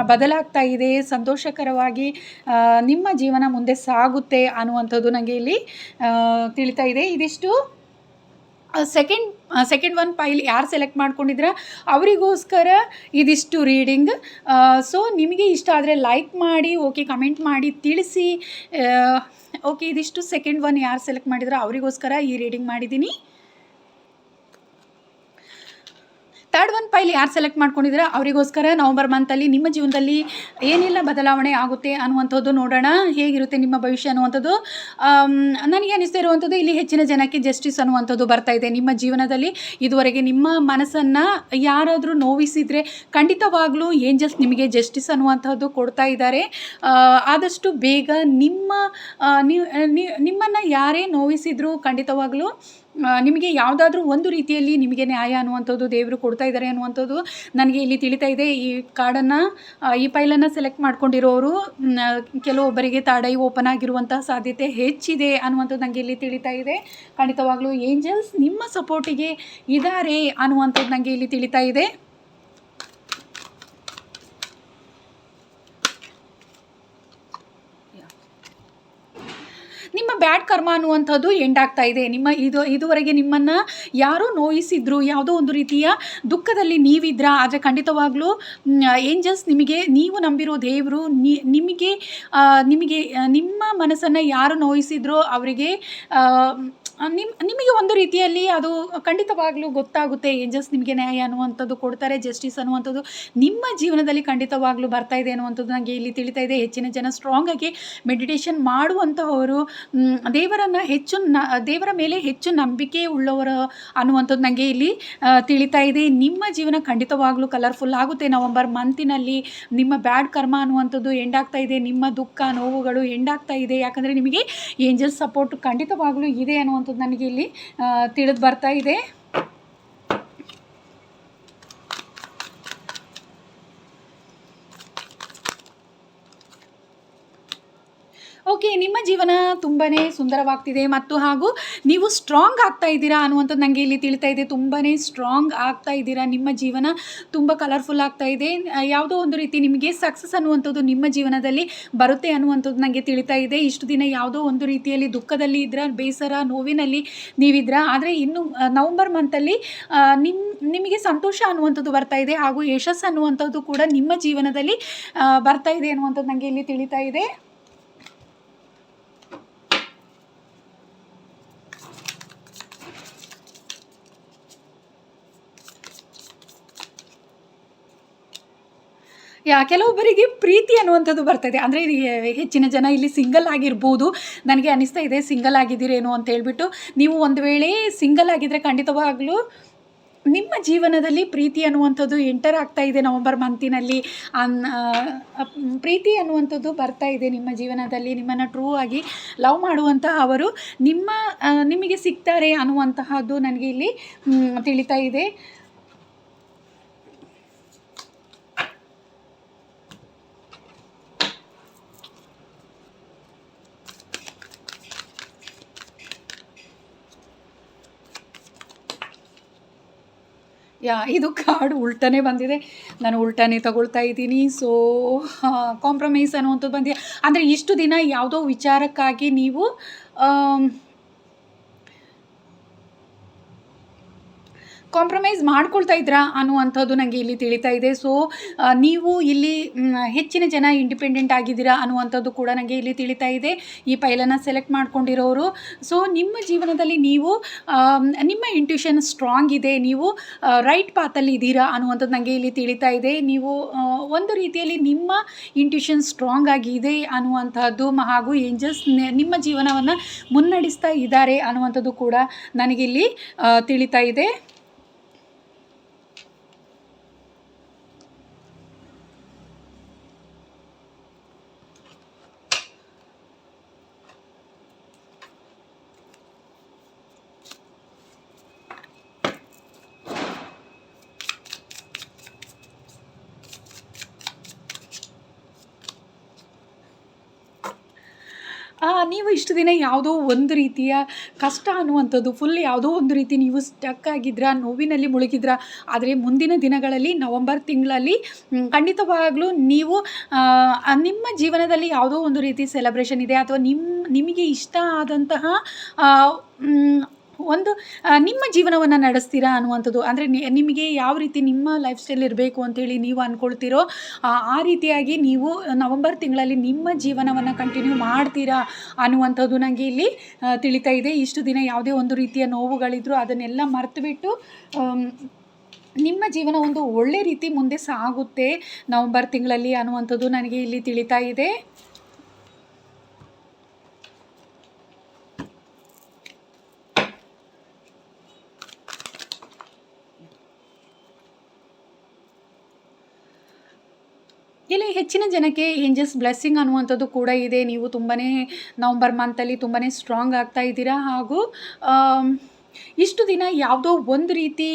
ಬದಲಾಗ್ತಾ ಇದೆ. ಸಂತೋಷಕರವಾಗಿ ನಿಮ್ಮ ಜೀವನ ಮುಂದೆ ಸಾಗುತ್ತೆ ಅನ್ನುವಂಥದ್ದು ನನಗೆ ಇಲ್ಲಿ ತಿಳಿತಾ ಇದೆ. ಇದಿಷ್ಟು ಸೆಕೆಂಡ್ ಒನ್ ಪೈಲ್ ಯಾರು ಸೆಲೆಕ್ಟ್ ಮಾಡ್ಕೊಂಡಿದ್ರೆ ಅವರಿಗೋಸ್ಕರ ಇದಿಷ್ಟು ರೀಡಿಂಗ್. ಸೊ ನಿಮಗೆ ಇಷ್ಟ ಆದರೆ ಲೈಕ್ ಮಾಡಿ, ಓಕೆ ಕಮೆಂಟ್ ಮಾಡಿ ತಿಳಿಸಿ. ಓಕೆ, ಇದಿಷ್ಟು ಸೆಕೆಂಡ್ ಒನ್ ಯಾರು ಸೆಲೆಕ್ಟ್ ಮಾಡಿದ್ರೆ ಅವರಿಗೋಸ್ಕರ ಈ ರೀಡಿಂಗ್ ಮಾಡಿದ್ದೀನಿ. ಥರ್ಡ್ ಒನ್ ಪೈಲ್ ಯಾರು ಸೆಲೆಕ್ಟ್ ಮಾಡ್ಕೊಂಡಿದ್ರೆ ಅವರಿಗೋಸ್ಕರ ನವಂಬರ್ ಮಂತಲ್ಲಿ ನಿಮ್ಮ ಜೀವನದಲ್ಲಿ ಏನೆಲ್ಲ ಬದಲಾವಣೆ ಆಗುತ್ತೆ ಅನ್ನುವಂಥದ್ದು ನೋಡೋಣ. ಹೇಗಿರುತ್ತೆ ನಿಮ್ಮ ಭವಿಷ್ಯ ಅನ್ನುವಂಥದ್ದು. ನನಗೆ ಅನಿಸ್ತಾ ಇರುವಂಥದ್ದು ಇಲ್ಲಿ ಹೆಚ್ಚಿನ ಜನಕ್ಕೆ ಜಸ್ಟಿಸ್ ಅನ್ನುವಂಥದ್ದು ಬರ್ತಾ ಇದೆ. ನಿಮ್ಮ ಜೀವನದಲ್ಲಿ ಇದುವರೆಗೆ ನಿಮ್ಮ ಮನಸ್ಸನ್ನು ಯಾರಾದರೂ ನೋವಿಸಿದರೆ ಖಂಡಿತವಾಗ್ಲೂ ಏಂಜಲ್ಸ್ ನಿಮಗೆ ಜಸ್ಟಿಸ್ ಅನ್ನುವಂಥದ್ದು ಕೊಡ್ತಾ ಇದ್ದಾರೆ. ಆದಷ್ಟು ಬೇಗ ನಿಮ್ಮನ್ನು ಯಾರೇ ನೋವಿಸಿದರೂ ಖಂಡಿತವಾಗ್ಲೂ ನಿಮಗೆ ಯಾವುದಾದ್ರೂ ಒಂದು ರೀತಿಯಲ್ಲಿ ನಿಮಗೆ ನ್ಯಾಯ ಅನ್ನುವಂಥದ್ದು ದೇವರು ಕೊಡ್ತಾ ಇದ್ದಾರೆ ಅನ್ನುವಂಥದ್ದು ನನಗೆ ಇಲ್ಲಿ ತಿಳಿತಾ ಇದೆ. ಈ ಕಾರ್ಡನ್ನು ಈ ಫೈಲನ್ನು ಸೆಲೆಕ್ಟ್ ಮಾಡ್ಕೊಂಡಿರೋರು ಕೆಲವೊಬ್ಬರಿಗೆ ಥರ್ಡ್ ಐ ಓಪನ್ ಆಗಿರುವಂತಹ ಸಾಧ್ಯತೆ ಹೆಚ್ಚಿದೆ ಅನ್ನುವಂಥದ್ದು ನನಗೆ ಇಲ್ಲಿ ತಿಳಿತಾ ಇದೆ. ಖಂಡಿತವಾಗ್ಲೂ ಏಂಜಲ್ಸ್ ನಿಮ್ಮ ಸಪೋರ್ಟಿಗೆ ಇದ್ದಾರೆ ಅನ್ನುವಂಥದ್ದು ನನಗೆ ಇಲ್ಲಿ ತಿಳಿತಾ ಇದೆ. ನಿಮ್ಮ ಬ್ಯಾಡ್ ಕರ್ಮ ಅನ್ನುವಂಥದ್ದು ಎಂಡ್ ಆಗ್ತಾ ಇದೆ. ಇದುವರೆಗೆ ನಿಮ್ಮನ್ನು ಯಾರೋ ನೋಯಿಸಿದ್ರು, ಯಾವುದೋ ಒಂದು ರೀತಿಯ ದುಃಖದಲ್ಲಿ ನೀವಿದ್ರ, ಆದರೆ ಖಂಡಿತವಾಗ್ಲೂ ಏಂಜಲ್ಸ್ ನಿಮಗೆ, ನೀವು ನಂಬಿರೋ ದೇವರು ನಿಮಗೆ ನಿಮ್ಮ ಮನಸ್ಸನ್ನು ಯಾರು ನೋಯಿಸಿದ್ರೋ ಅವರಿಗೆ ನಿಮಗೆ ಒಂದು ರೀತಿಯಲ್ಲಿ ಅದು ಖಂಡಿತವಾಗ್ಲೂ ಗೊತ್ತಾಗುತ್ತೆ. ಏಂಜಲ್ಸ್ ನಿಮಗೆ ನ್ಯಾಯ ಅನ್ನುವಂಥದ್ದು ಕೊಡ್ತಾರೆ, ಜಸ್ಟಿಸ್ ಅನ್ನುವಂಥದ್ದು ನಿಮ್ಮ ಜೀವನದಲ್ಲಿ ಖಂಡಿತವಾಗ್ಲೂ ಬರ್ತಾ ಇದೆ ಅನ್ನುವಂಥದ್ದು ನನಗೆ ಇಲ್ಲಿ ತಿಳಿತಾ ಇದೆ. ಹೆಚ್ಚಿನ ಜನ ಸ್ಟ್ರಾಂಗ್ ಆಗಿ ಮೆಡಿಟೇಷನ್ ಮಾಡುವಂತಹವರು, ದೇವರ ಮೇಲೆ ಹೆಚ್ಚು ನಂಬಿಕೆ ಉಳ್ಳವರು ಅನ್ನುವಂಥದ್ದು ನನಗೆ ಇಲ್ಲಿ ತಿಳಿತಾ ಇದೆ. ನಿಮ್ಮ ಜೀವನ ಖಂಡಿತವಾಗ್ಲೂ ಕಲರ್ಫುಲ್ ಆಗುತ್ತೆ. ನವಂಬರ್ ಮಂತಿನಲ್ಲಿ ನಿಮ್ಮ ಬ್ಯಾಡ್ ಕರ್ಮ ಅನ್ನುವಂಥದ್ದು ಎಂಡ್ ಆಗ್ತಾ ಇದೆ. ನಿಮ್ಮ ದುಃಖ ನೋವುಗಳು ಎಂಡ್ ಆಗ್ತಾ ಇದೆ. ಯಾಕಂದರೆ ನಿಮಗೆ ಏಂಜಲ್ಸ್ ಸಪೋರ್ಟ್ ಖಂಡಿತವಾಗ್ಲೂ ಇದೆ ಅನ್ನುವಂಥದ್ದು ನನಗೆ ಇಲ್ಲಿ ತಿಳಿದು ಬರ್ತಾ ಇದೆ. ಓಕೆ, ನಿಮ್ಮ ಜೀವನ ತುಂಬಾ ಸುಂದರವಾಗ್ತಿದೆ ಮತ್ತು ಹಾಗೂ ನೀವು ಸ್ಟ್ರಾಂಗ್ ಆಗ್ತಾ ಇದ್ದೀರಾ ಅನ್ನುವಂಥದ್ದು ನನಗೆ ಇಲ್ಲಿ ತಿಳಿತಾ ಇದೆ. ತುಂಬಾ ಸ್ಟ್ರಾಂಗ್ ಆಗ್ತಾ ಇದ್ದೀರಾ, ನಿಮ್ಮ ಜೀವನ ತುಂಬ ಕಲರ್ಫುಲ್ ಆಗ್ತಾ ಇದೆ. ಯಾವುದೋ ಒಂದು ರೀತಿ ನಿಮಗೆ ಸಕ್ಸಸ್ ಅನ್ನುವಂಥದ್ದು ನಿಮ್ಮ ಜೀವನದಲ್ಲಿ ಬರುತ್ತೆ ಅನ್ನುವಂಥದ್ದು ನನಗೆ ತಿಳಿತಾ ಇದೆ. ಇಷ್ಟು ದಿನ ಯಾವುದೋ ಒಂದು ರೀತಿಯಲ್ಲಿ ದುಃಖದಲ್ಲಿ ಇದ್ರ, ಬೇಸರ ನೋವಿನಲ್ಲಿ ನೀವಿದ್ರ, ಆದರೆ ಇನ್ನು ನವಂಬರ್ ಮಂತಲ್ಲಿ ನಿಮಗೆ ಸಂತೋಷ ಅನ್ನುವಂಥದ್ದು ಬರ್ತಾ ಇದೆ ಹಾಗೂ ಯಶಸ್ಸು ಅನ್ನುವಂಥದ್ದು ಕೂಡ ನಿಮ್ಮ ಜೀವನದಲ್ಲಿ ಬರ್ತಾ ಇದೆ ಅನ್ನುವಂಥದ್ದು ನನಗೆ ಇಲ್ಲಿ ತಿಳಿತಾ ಇದೆ. ಕೆಲವೊಬ್ಬರಿಗೆ ಪ್ರೀತಿ ಅನ್ನುವಂಥದ್ದು ಬರ್ತದೆ. ಅಂದರೆ ಹೆಚ್ಚಿನ ಜನ ಇಲ್ಲಿ ಸಿಂಗಲ್ ಆಗಿರ್ಬೋದು. ನನಗೆ ಅನ್ನಿಸ್ತಾ ಇದೆ ಸಿಂಗಲ್ ಆಗಿದ್ದೀರೇನೋ ಅಂತ ಹೇಳ್ಬಿಟ್ಟು. ನೀವು ಒಂದು ವೇಳೆ ಸಿಂಗಲ್ ಆಗಿದ್ದರೆ ಖಂಡಿತವಾಗಲೂ ನಿಮ್ಮ ಜೀವನದಲ್ಲಿ ಪ್ರೀತಿ ಅನ್ನುವಂಥದ್ದು ಎಂಟರ್ ಆಗ್ತಾ ಇದೆ. ನವಂಬರ್ ಮಂತಿನಲ್ಲಿ ಪ್ರೀತಿ ಅನ್ನುವಂಥದ್ದು ಬರ್ತಾ ಇದೆ ನಿಮ್ಮ ಜೀವನದಲ್ಲಿ. ನಿಮ್ಮನ್ನು ಟ್ರೂ ಆಗಿ ಲವ್ ಮಾಡುವಂತಹ ಅವರು ನಿಮಗೆ ಸಿಗ್ತಾರೆ ಅನ್ನುವಂತಹದ್ದು ನನಗೆ ಇಲ್ಲಿ ತಿಳಿತಾ ಇದೆ. ಇದು ಕಾರ್ಡ್ ಉಲ್ಟನೇ ಬಂದಿದೆ. ನಾನು ಉಲ್ಟನೇ ತಗೊಳ್ತಾ ಇದ್ದೀನಿ. ಸೊ ಕಾಂಪ್ರಮೈಸ್ ಅನ್ನುವಂಥದ್ದು ಬಂದಿದೆ. ಅಂದರೆ ಇಷ್ಟು ದಿನ ಯಾವುದೋ ವಿಚಾರಕ್ಕಾಗಿ ನೀವು ಕಾಂಪ್ರಮೈಸ್ ಮಾಡ್ಕೊಳ್ತಾ ಇದ್ರಾ ಅನ್ನುವಂಥದ್ದು ನನಗೆ ಇಲ್ಲಿ ತಿಳಿತಾ ಇದೆ. ಸೊ ನೀವು ಇಲ್ಲಿ ಹೆಚ್ಚಿನ ಜನ ಇಂಡಿಪೆಂಡೆಂಟ್ ಆಗಿದ್ದೀರಾ ಅನ್ನುವಂಥದ್ದು ಕೂಡ ನನಗೆ ಇಲ್ಲಿ ತಿಳಿತಾ ಇದೆ. ಈ ಫೈಲನ್ನು ಸೆಲೆಕ್ಟ್ ಮಾಡ್ಕೊಂಡಿರೋರು. ಸೊ ನಿಮ್ಮ ಜೀವನದಲ್ಲಿ ನೀವು ನಿಮ್ಮ ಇಂಟ್ಯೂಷನ್ ಸ್ಟ್ರಾಂಗ್ ಇದೆ, ನೀವು ರೈಟ್ ಪಾತಲ್ಲಿ ಇದ್ದೀರಾ ಅನ್ನುವಂಥದ್ದು ನನಗೆ ಇಲ್ಲಿ ತಿಳಿತಾ ಇದೆ. ನೀವು ಒಂದು ರೀತಿಯಲ್ಲಿ ನಿಮ್ಮ ಇಂಟ್ಯೂಷನ್ ಸ್ಟ್ರಾಂಗ್ ಆಗಿದೆ ಅನ್ನುವಂಥದ್ದು ಹಾಗೂ ಏಂಜಲ್ಸ್ ನಿಮ್ಮ ಜೀವನವನ್ನು ಮುನ್ನಡೆಸ್ತಾ ಇದ್ದಾರೆ ಅನ್ನುವಂಥದ್ದು ಕೂಡ ನನಗಿಲ್ಲಿ ತಿಳಿತಾ ಇದೆ. ನೀವು ಇಷ್ಟು ದಿನ ಯಾವುದೋ ಒಂದು ರೀತಿಯ ಕಷ್ಟ ಅನ್ನುವಂಥದ್ದು ಫುಲ್ ಯಾವುದೋ ಒಂದು ರೀತಿ ನೀವು ಸ್ಟಕ್ ಆಗಿದ್ರಾ, ನೋವಿನಲ್ಲಿ ಮುಳುಗಿದ್ರಾ. ಆದರೆ ಮುಂದಿನ ದಿನಗಳಲ್ಲಿ ನವಂಬರ್ ತಿಂಗಳಲ್ಲಿ ಖಂಡಿತವಾಗಲೂ ನೀವು ನಿಮ್ಮ ಜೀವನದಲ್ಲಿ ಯಾವುದೋ ಒಂದು ರೀತಿ ಸೆಲೆಬ್ರೇಷನ್ ಇದೆ ಅಥವಾ ನಿಮಗೆ ಇಷ್ಟ ಆದಂತಹ ಒಂದು ನಿಮ್ಮ ಜೀವನವನ್ನು ನಡೆಸ್ತೀರಾ ಅನ್ನುವಂಥದ್ದು. ಅಂದರೆ ನಿಮಗೆ ಯಾವ ರೀತಿ ನಿಮ್ಮ ಲೈಫ್ ಸ್ಟೈಲ್ ಇರಬೇಕು ಅಂತೇಳಿ ನೀವು ಅಂದ್ಕೊಳ್ತೀರೋ ಆ ರೀತಿಯಾಗಿ ನೀವು ನವಂಬರ್ ತಿಂಗಳಲ್ಲಿ ನಿಮ್ಮ ಜೀವನವನ್ನು ಕಂಟಿನ್ಯೂ ಮಾಡ್ತೀರಾ ಅನ್ನುವಂಥದ್ದು ನನಗೆ ಇಲ್ಲಿ ತಿಳಿತಾ ಇದೆ. ಇಷ್ಟು ದಿನ ಯಾವುದೇ ಒಂದು ರೀತಿಯ ನೋವುಗಳಿದ್ರು ಅದನ್ನೆಲ್ಲ ಮರೆತುಬಿಟ್ಟು ನಿಮ್ಮ ಜೀವನ ಒಂದು ಒಳ್ಳೆ ರೀತಿ ಮುಂದೆ ಸಾಗುತ್ತೆ ನವಂಬರ್ ತಿಂಗಳಲ್ಲಿ ಅನ್ನುವಂಥದ್ದು ನನಗೆ ಇಲ್ಲಿ ತಿಳಿತಾ ಇದೆ. ಇಲ್ಲಿ ಹೆಚ್ಚಿನ ಜನಕ್ಕೆ ಏಂಜಲ್ಸ್ ಬ್ಲೆಸ್ಸಿಂಗ್ ಅನ್ನುವಂಥದ್ದು ಕೂಡ ಇದೆ. ನೀವು ತುಂಬಾ ನವಂಬರ್ ಮಂತಲ್ಲಿ ತುಂಬಾ ಸ್ಟ್ರಾಂಗ್ ಆಗ್ತಾ ಇದ್ದೀರಾ ಹಾಗೂ ಇಷ್ಟು ದಿನ ಯಾವುದೋ ಒಂದು ರೀತಿ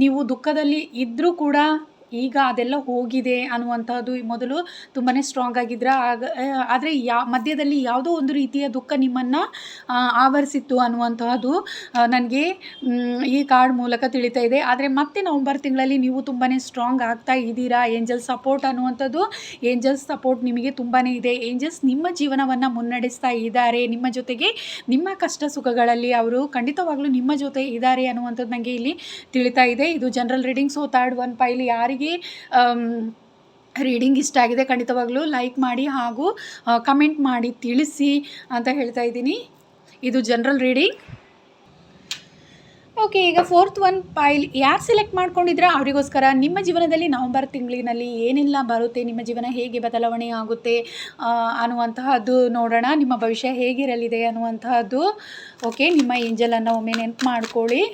ನೀವು ದುಃಖದಲ್ಲಿ ಇದ್ದರೂ ಕೂಡ ಈಗ ಅದೆಲ್ಲ ಹೋಗಿದೆ ಅನ್ನುವಂಥದ್ದು. ಮೊದಲು ತುಂಬಾ ಸ್ಟ್ರಾಂಗ್ ಆಗಿದ್ರ, ಆದರೆ ಮಧ್ಯದಲ್ಲಿ ಯಾವುದೋ ಒಂದು ರೀತಿಯ ದುಃಖ ನಿಮ್ಮನ್ನು ಆವರಿಸಿತ್ತು ಅನ್ನುವಂತಹದ್ದು ನನಗೆ ಈ ಕಾರ್ಡ್ ಮೂಲಕ ತಿಳಿತಾ ಇದೆ. ಆದರೆ ಮತ್ತೆ ನವಂಬರ್ ತಿಂಗಳಲ್ಲಿ ನೀವು ತುಂಬಾ ಸ್ಟ್ರಾಂಗ್ ಆಗ್ತಾ ಇದ್ದೀರಾ. ಏಂಜಲ್ಸ್ ಸಪೋರ್ಟ್ ಅನ್ನುವಂಥದ್ದು, ಏಂಜಲ್ಸ್ ಸಪೋರ್ಟ್ ನಿಮಗೆ ತುಂಬಾ ಇದೆ. ಏಂಜಲ್ಸ್ ನಿಮ್ಮ ಜೀವನವನ್ನು ಮುನ್ನಡೆಸ್ತಾ ಇದ್ದಾರೆ. ನಿಮ್ಮ ಜೊತೆಗೆ ನಿಮ್ಮ ಕಷ್ಟ ಸುಖಗಳಲ್ಲಿ ಅವರು ಖಂಡಿತವಾಗ್ಲೂ ನಿಮ್ಮ ಜೊತೆ ಇದ್ದಾರೆ ಅನ್ನುವಂಥದ್ದು ನನಗೆ ಇಲ್ಲಿ ತಿಳಿತಾ ಇದೆ. ಇದು general reading. So third one pile ಯಾರಿಗೆ ರೀಡಿಂಗ್ ಇಷ್ಟ ಆಗಿದೆ ಖಂಡಿತವಾಗ್ಲೂ ಲೈಕ್ ಮಾಡಿ ಹಾಗೂ ಕಮೆಂಟ್ ಮಾಡಿ ತಿಳಿಸಿ ಅಂತ ಹೇಳ್ತಾ ಇದ್ದೀನಿ. ಇದು ಜನರಲ್ ರೀಡಿಂಗ್. ಓಕೆ, ಈಗ ಫೋರ್ತ್ ಒನ್ ಪೈಲ್ ಯಾರು ಸೆಲೆಕ್ಟ್ ಮಾಡ್ಕೊಂಡಿದ್ರೆ ಅವರಿಗೋಸ್ಕರ ನಿಮ್ಮ ಜೀವನದಲ್ಲಿ ನವಂಬರ್ ತಿಂಗಳಿನಲ್ಲಿ ಏನೆಲ್ಲ ಬರುತ್ತೆ, ನಿಮ್ಮ ಜೀವನ ಹೇಗೆ ಬದಲಾವಣೆ ಆಗುತ್ತೆ ಅನ್ನುವಂತಹದ್ದು ನೋಡೋಣ. ನಿಮ್ಮ ಭವಿಷ್ಯ ಹೇಗಿರಲಿದೆ ಅನ್ನುವಂತಹದ್ದು. ಓಕೆ, ನಿಮ್ಮ ಏಂಜಲನ್ನು ಒಮ್ಮೆ ನೆನಪು ಮಾಡ್ಕೊಳ್ಳಿ.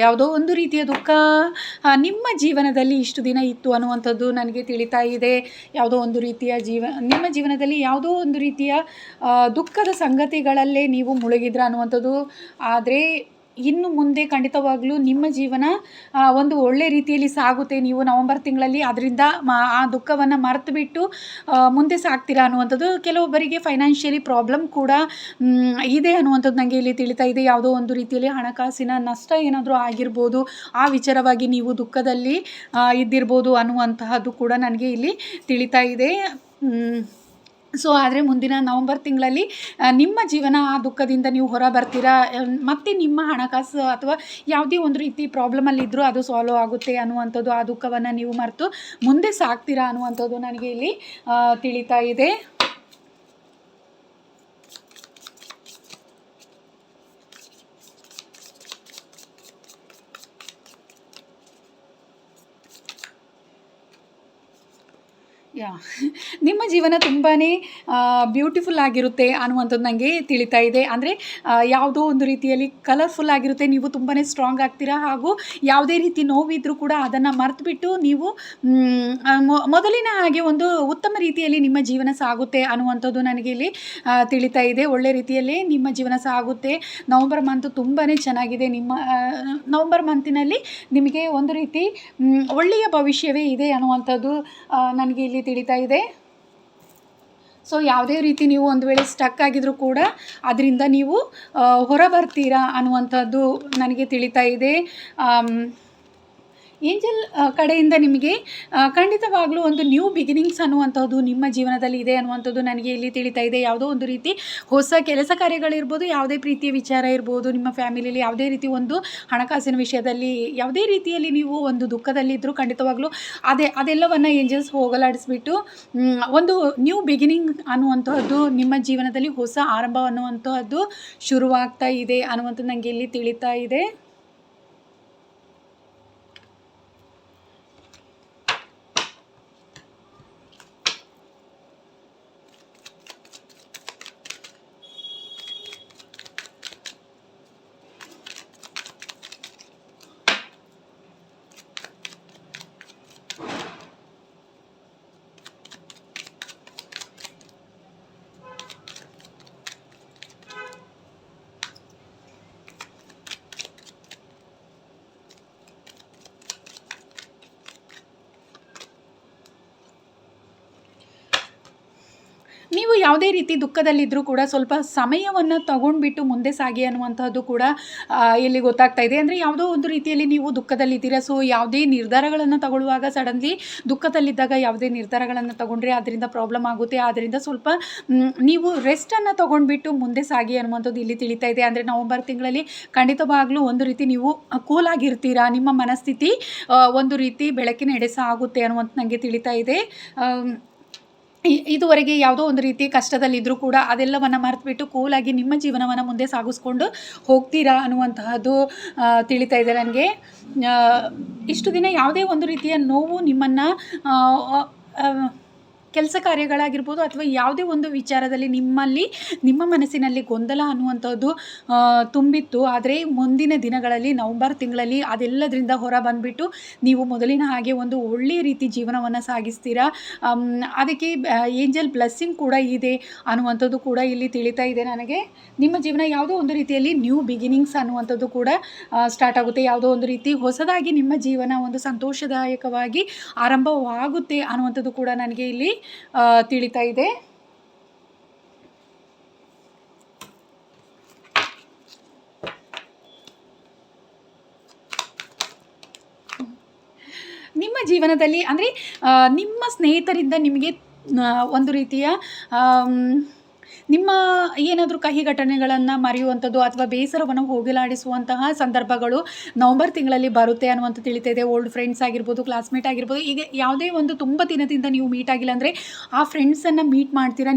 ಯಾವುದೋ ಒಂದು ರೀತಿಯ ದುಃಖ ನಿಮ್ಮ ಜೀವನದಲ್ಲಿ ಇಷ್ಟು ದಿನ ಇತ್ತು ಅನ್ನುವಂಥದ್ದು ನನಗೆ ತಿಳಿತಾ ಇದೆ. ಯಾವುದೋ ಒಂದು ರೀತಿಯ ನಿಮ್ಮ ಜೀವನದಲ್ಲಿ ಯಾವುದೋ ಒಂದು ರೀತಿಯ ದುಃಖದ ಸಂಗತಿಗಳಲ್ಲೇ ನೀವು ಮುಳುಗಿದ್ರ ಅನ್ನುವಂಥದ್ದು. ಆದರೆ ಇನ್ನು ಮುಂದೆ ಖಂಡಿತವಾಗ್ಲೂ ನಿಮ್ಮ ಜೀವನ ಒಂದು ಒಳ್ಳೆ ರೀತಿಯಲ್ಲಿ ಸಾಗುತ್ತೆ. ನೀವು ನವಂಬರ್ ತಿಂಗಳಲ್ಲಿ ಅದರಿಂದ ಆ ದುಃಖವನ್ನು ಮರೆತು ಬಿಟ್ಟು ಮುಂದೆ ಸಾಗ್ತೀರಾ ಅನ್ನುವಂಥದ್ದು. ಕೆಲವೊಬ್ಬರಿಗೆ ಫೈನಾನ್ಷಿಯಲಿ ಪ್ರಾಬ್ಲಮ್ ಕೂಡ ಇದೆ ಅನ್ನುವಂಥದ್ದು ನನಗೆ ಇಲ್ಲಿ ತಿಳಿತಾ ಇದೆ. ಯಾವುದೋ ಒಂದು ರೀತಿಯಲ್ಲಿ ಹಣಕಾಸಿನ ನಷ್ಟ ಏನಾದರೂ ಆಗಿರ್ಬೋದು, ಆ ವಿಚಾರವಾಗಿ ನೀವು ದುಃಖದಲ್ಲಿ ಇದ್ದಿರ್ಬೋದು ಅನ್ನುವಂತಹದ್ದು ಕೂಡ ನನಗೆ ಇಲ್ಲಿ ತಿಳಿತಾ ಇದೆ. ಸೊ ಆದರೆ ಮುಂದಿನ ನವಂಬರ್ ತಿಂಗಳಲ್ಲಿ ನಿಮ್ಮ ಜೀವನ ಆ ದುಃಖದಿಂದ ನೀವು ಹೊರ ಬರ್ತೀರಾ. ಮತ್ತು ನಿಮ್ಮ ಹಣಕಾಸು ಅಥವಾ ಯಾವುದೇ ಒಂದು ರೀತಿ ಪ್ರಾಬ್ಲಮಲ್ಲಿದ್ದರೂ ಅದು ಸಾಲ್ವ್ ಆಗುತ್ತೆ ಅನ್ನುವಂಥದ್ದು. ಆ ದುಃಖವನ್ನು ನೀವು ಮರೆತು ಮುಂದೆ ಸಾಗ್ತೀರಾ ಅನ್ನುವಂಥದ್ದು ನನಗೆ ಇಲ್ಲಿ ತಿಳಿತಾ ಇದೆ. ನಿಮ್ಮ ಜೀವನ ತುಂಬಾ ಬ್ಯೂಟಿಫುಲ್ ಆಗಿರುತ್ತೆ ಅನ್ನುವಂಥದ್ದು ನನಗೆ ತಿಳಿತಾ ಇದೆ. ಅಂದರೆ ಯಾವುದೋ ಒಂದು ರೀತಿಯಲ್ಲಿ ಕಲರ್ಫುಲ್ ಆಗಿರುತ್ತೆ. ನೀವು ತುಂಬಾ ಸ್ಟ್ರಾಂಗ್ ಆಗ್ತೀರಾ ಹಾಗೂ ಯಾವುದೇ ರೀತಿ ನೋವಿದ್ರೂ ಕೂಡ ಅದನ್ನು ಮರೆತುಬಿಟ್ಟು ನೀವು ಮೊದಲಿನ ಹಾಗೆ ಒಂದು ಉತ್ತಮ ರೀತಿಯಲ್ಲಿ ನಿಮ್ಮ ಜೀವನ ಸಾಗುತ್ತೆ ಅನ್ನುವಂಥದ್ದು ನನಗೆ ಇಲ್ಲಿ ತಿಳಿತಾ ಇದೆ. ಒಳ್ಳೆ ರೀತಿಯಲ್ಲಿ ನಿಮ್ಮ ಜೀವನ ಸಾಗುತ್ತೆ. ನವಂಬರ್ ಮಂತ್ ತುಂಬಾ ಚೆನ್ನಾಗಿದೆ. ನಿಮ್ಮ ನವಂಬರ್ ಮಂತಿನಲ್ಲಿ ನಿಮಗೆ ಒಂದು ರೀತಿ ಒಳ್ಳೆಯ ಭವಿಷ್ಯವೇ ಇದೆ ಅನ್ನುವಂಥದ್ದು ನನಗೆ ಇಲ್ಲಿ ತಿಳಿತಾ ಇದೆ. ಸೊ ಯಾವುದೇ ರೀತಿ ನೀವು ಒಂದು ವೇಳೆ ಸ್ಟಕ್ ಆಗಿದ್ರೂ ಕೂಡ ಅದರಿಂದ ನೀವು ಹೊರ ಬರ್ತೀರಾ ಅನ್ನುವಂಥದ್ದು ನನಗೆ ತಿಳಿತಾ ಇದೆ. ಏಂಜಲ್ ಕಡೆಯಿಂದ ನಿಮಗೆ ಖಂಡಿತವಾಗ್ಲೂ ಒಂದು ನ್ಯೂ ಬಿಗಿನಿಂಗ್ಸ್ ಅನ್ನುವಂಥದ್ದು ನಿಮ್ಮ ಜೀವನದಲ್ಲಿ ಇದೆ ಅನ್ನುವಂಥದ್ದು ನನಗೆ ಇಲ್ಲಿ ತಿಳಿತಾ ಇದೆ. ಯಾವುದೋ ಒಂದು ರೀತಿ ಹೊಸ ಕೆಲಸ ಕಾರ್ಯಗಳಿರ್ಬೋದು, ಯಾವುದೇ ಪ್ರೀತಿಯ ವಿಚಾರ ಇರ್ಬೋದು, ನಿಮ್ಮ ಫ್ಯಾಮಿಲಿಯಲ್ಲಿ ಯಾವುದೇ ರೀತಿ ಒಂದು ಹಣಕಾಸಿನ ವಿಷಯದಲ್ಲಿ ಯಾವುದೇ ರೀತಿಯಲ್ಲಿ ನೀವು ಒಂದು ದುಃಖದಲ್ಲಿದ್ದರೂ ಖಂಡಿತವಾಗ್ಲೂ ಅದೆಲ್ಲವನ್ನು ಏಂಜಲ್ಸ್ ಹೋಗಲಾಡಿಸ್ಬಿಟ್ಟು ಒಂದು ನ್ಯೂ ಬಿಗಿನಿಂಗ್ ಅನ್ನುವಂತಹದ್ದು ನಿಮ್ಮ ಜೀವನದಲ್ಲಿ ಹೊಸ ಆರಂಭ ಅನ್ನುವಂತಹದ್ದು ಶುರುವಾಗ್ತಾ ಇದೆ ಅನ್ನುವಂಥದ್ದು ನನಗೆ ಇಲ್ಲಿ ತಿಳಿತಾ ಇದೆ. ನೀವು ಯಾವುದೇ ರೀತಿ ದುಃಖದಲ್ಲಿದ್ದರೂ ಕೂಡ ಸ್ವಲ್ಪ ಸಮಯವನ್ನು ತಗೊಂಡ್ಬಿಟ್ಟು ಮುಂದೆ ಸಾಗಿ ಅನ್ನುವಂಥದ್ದು ಕೂಡ ಇಲ್ಲಿ ಗೊತ್ತಾಗ್ತಾ ಇದೆ. ಅಂದರೆ ಯಾವುದೋ ಒಂದು ರೀತಿಯಲ್ಲಿ ನೀವು ದುಃಖದಲ್ಲಿದ್ದೀರಾ. ಸೊ ಯಾವುದೇ ನಿರ್ಧಾರಗಳನ್ನು ತಗೊಳ್ಳುವಾಗ ಸಡನ್ಲಿ ದುಃಖದಲ್ಲಿದ್ದಾಗ ಯಾವುದೇ ನಿರ್ಧಾರಗಳನ್ನು ತಗೊಂಡ್ರೆ ಅದರಿಂದ ಪ್ರಾಬ್ಲಮ್ ಆಗುತ್ತೆ. ಆದ್ದರಿಂದ ಸ್ವಲ್ಪ ನೀವು ರೆಸ್ಟನ್ನು ತೊಗೊಂಡ್ಬಿಟ್ಟು ಮುಂದೆ ಸಾಗಿ ಅನ್ನುವಂಥದ್ದು ಇಲ್ಲಿ ತಿಳಿತಾ ಇದೆ. ಅಂದರೆ ನವಂಬರ್ ತಿಂಗಳಲ್ಲಿ ಖಂಡಿತವಾಗ್ಲೂ ಒಂದು ರೀತಿ ನೀವು ಕೂಲಾಗಿರ್ತೀರಾ. ನಿಮ್ಮ ಮನಸ್ಥಿತಿ ಒಂದು ರೀತಿ ಬೆಳಕಿನ ಆಗುತ್ತೆ ಅನ್ನುವಂಥ ನನಗೆ ತಿಳಿತಾ ಇದೆ. ಇದುವರೆಗೆ ಯಾವುದೋ ಒಂದು ರೀತಿ ಕಷ್ಟದಲ್ಲಿದ್ದರೂ ಕೂಡ ಅದೆಲ್ಲವನ್ನು ಮರೆತುಬಿಟ್ಟು ಕೂಲಾಗಿ ನಿಮ್ಮ ಜೀವನವನ್ನು ಮುಂದೆ ಸಾಗಿಸ್ಕೊಂಡು ಹೋಗ್ತೀರಾ ಅನ್ನುವಂತಹದ್ದು ತಿಳಿತಾ ಇದೆ ನನಗೆ. ಇಷ್ಟು ದಿನ ಯಾವುದೇ ಒಂದು ರೀತಿಯ ನೋವು ನಿಮ್ಮನ್ನು ಕೆಲಸ ಕಾರ್ಯಗಳಾಗಿರ್ಬೋದು ಅಥವಾ ಯಾವುದೇ ಒಂದು ವಿಚಾರದಲ್ಲಿ ನಿಮ್ಮ ಮನಸ್ಸಿನಲ್ಲಿ ಗೊಂದಲ ಅನ್ನುವಂಥದ್ದು ತುಂಬಿತ್ತು. ಆದರೆ ಮುಂದಿನ ದಿನಗಳಲ್ಲಿ ನವಂಬರ್ ತಿಂಗಳಲ್ಲಿ ಅದೆಲ್ಲದರಿಂದ ಹೊರ ಬಂದುಬಿಟ್ಟು ನೀವು ಮೊದಲಿನ ಹಾಗೆ ಒಂದು ಒಳ್ಳೆಯ ರೀತಿ ಜೀವನವನ್ನು ಸಾಗಿಸ್ತೀರಾ. ಅದಕ್ಕೆ ಏಂಜಲ್ ಬ್ಲೆಸ್ಸಿಂಗ್ ಕೂಡ ಇದೆ ಅನ್ನುವಂಥದ್ದು ಕೂಡ ಇಲ್ಲಿ ತಿಳಿತಾ ಇದೆ ನನಗೆ. ನಿಮ್ಮ ಜೀವನ ಯಾವುದೋ ಒಂದು ರೀತಿಯಲ್ಲಿ ನ್ಯೂ ಬಿಗಿನಿಂಗ್ಸ್ ಅನ್ನುವಂಥದ್ದು ಕೂಡ ಸ್ಟಾರ್ಟ್ ಆಗುತ್ತೆ. ಯಾವುದೋ ಒಂದು ರೀತಿ ಹೊಸದಾಗಿ ನಿಮ್ಮ ಜೀವನ ಒಂದು ಸಂತೋಷದಾಯಕವಾಗಿ ಆರಂಭವಾಗುತ್ತೆ ಅನ್ನುವಂಥದ್ದು ಕೂಡ ನನಗೆ ಇಲ್ಲಿ ತಿಳಿತಾ ಇದೆ. ನಿಮ್ಮ ಜೀವನದಲ್ಲಿ ಅಂದರೆ ನಿಮ್ಮ ಸ್ನೇಹಿತರಿಂದ ನಿಮಗೆ ಒಂದು ರೀತಿಯ ನಿಮ್ಮ ಏನಾದರೂ ಕಹಿ ಘಟನೆಗಳನ್ನು ಮರೆಯುವಂಥದ್ದು ಅಥವಾ ಬೇಸರವನ್ನು ಹೋಗಲಾಡಿಸುವಂತಹ ಸಂದರ್ಭಗಳು ನವಂಬರ್ ತಿಂಗಳಲ್ಲಿ ಬರುತ್ತೆ ಅನ್ನುವಂಥ ತಿಳಿತಿದೆ. ಓಲ್ಡ್ ಫ್ರೆಂಡ್ಸ್ ಆಗಿರ್ಬೋದು, ಕ್ಲಾಸ್ಮೇಟ್ ಆಗಿರ್ಬೋದು, ಈಗ ಯಾವುದೇ ಒಂದು ತುಂಬ ದಿನದಿಂದ ನೀವು ಮೀಟ್ ಆಗಿಲ್ಲ ಅಂದರೆ ಆ ಫ್ರೆಂಡ್ಸನ್ನು ಮೀಟ್ ಮಾಡ್ತೀರಾ.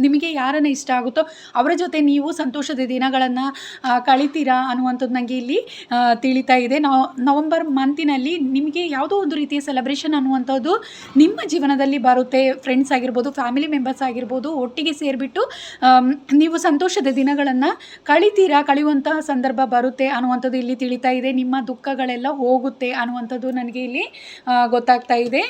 ನಿಮಗೆ ಯಾರನ್ನು ಇಷ್ಟ ಆಗುತ್ತೋ ಅವರ ಜೊತೆ ನೀವು ಸಂತೋಷದ ದಿನಗಳನ್ನು ಕಳಿತೀರಾ ಅನ್ನುವಂಥದ್ದು ನನಗೆ ಇಲ್ಲಿ ತಿಳಿತಾ ಇದೆ. ನವಂಬರ್ ಮಂತಿನಲ್ಲಿ ನಿಮಗೆ ಯಾವುದೋ ಒಂದು ರೀತಿಯ ಸೆಲೆಬ್ರೇಷನ್ ಅನ್ನುವಂಥದ್ದು ನಿಮ್ಮ ಜೀವನದಲ್ಲಿ ಬರುತ್ತೆ. ಫ್ರೆಂಡ್ಸ್ ಆಗಿರ್ಬೋದು, ಫ್ಯಾಮಿಲಿ ಮೆಂಬರ್ಸ್ ಆಗಿರ್ಬೋದು, ಒಟ್ಟಿಗೆ ಸೇರಿಬಿಟ್ಟು ನೀವು ಸಂತೋಷದ ದಿನಗಳನ್ನು ಕಳೆಯುವಂತಹ ಸಂದರ್ಭ ಬರುತ್ತೆ ಅನ್ನುವಂಥದ್ದು ಇಲ್ಲಿ ತಿಳಿತಾ ಇದೆ. ನಿಮ್ಮ ದುಃಖಗಳೆಲ್ಲ ಹೋಗುತ್ತೆ ಅನ್ನುವಂಥದ್ದು ನನಗೆ ಇಲ್ಲಿ ಗೊತ್ತಾಗ್ತಾ ಇದೆ.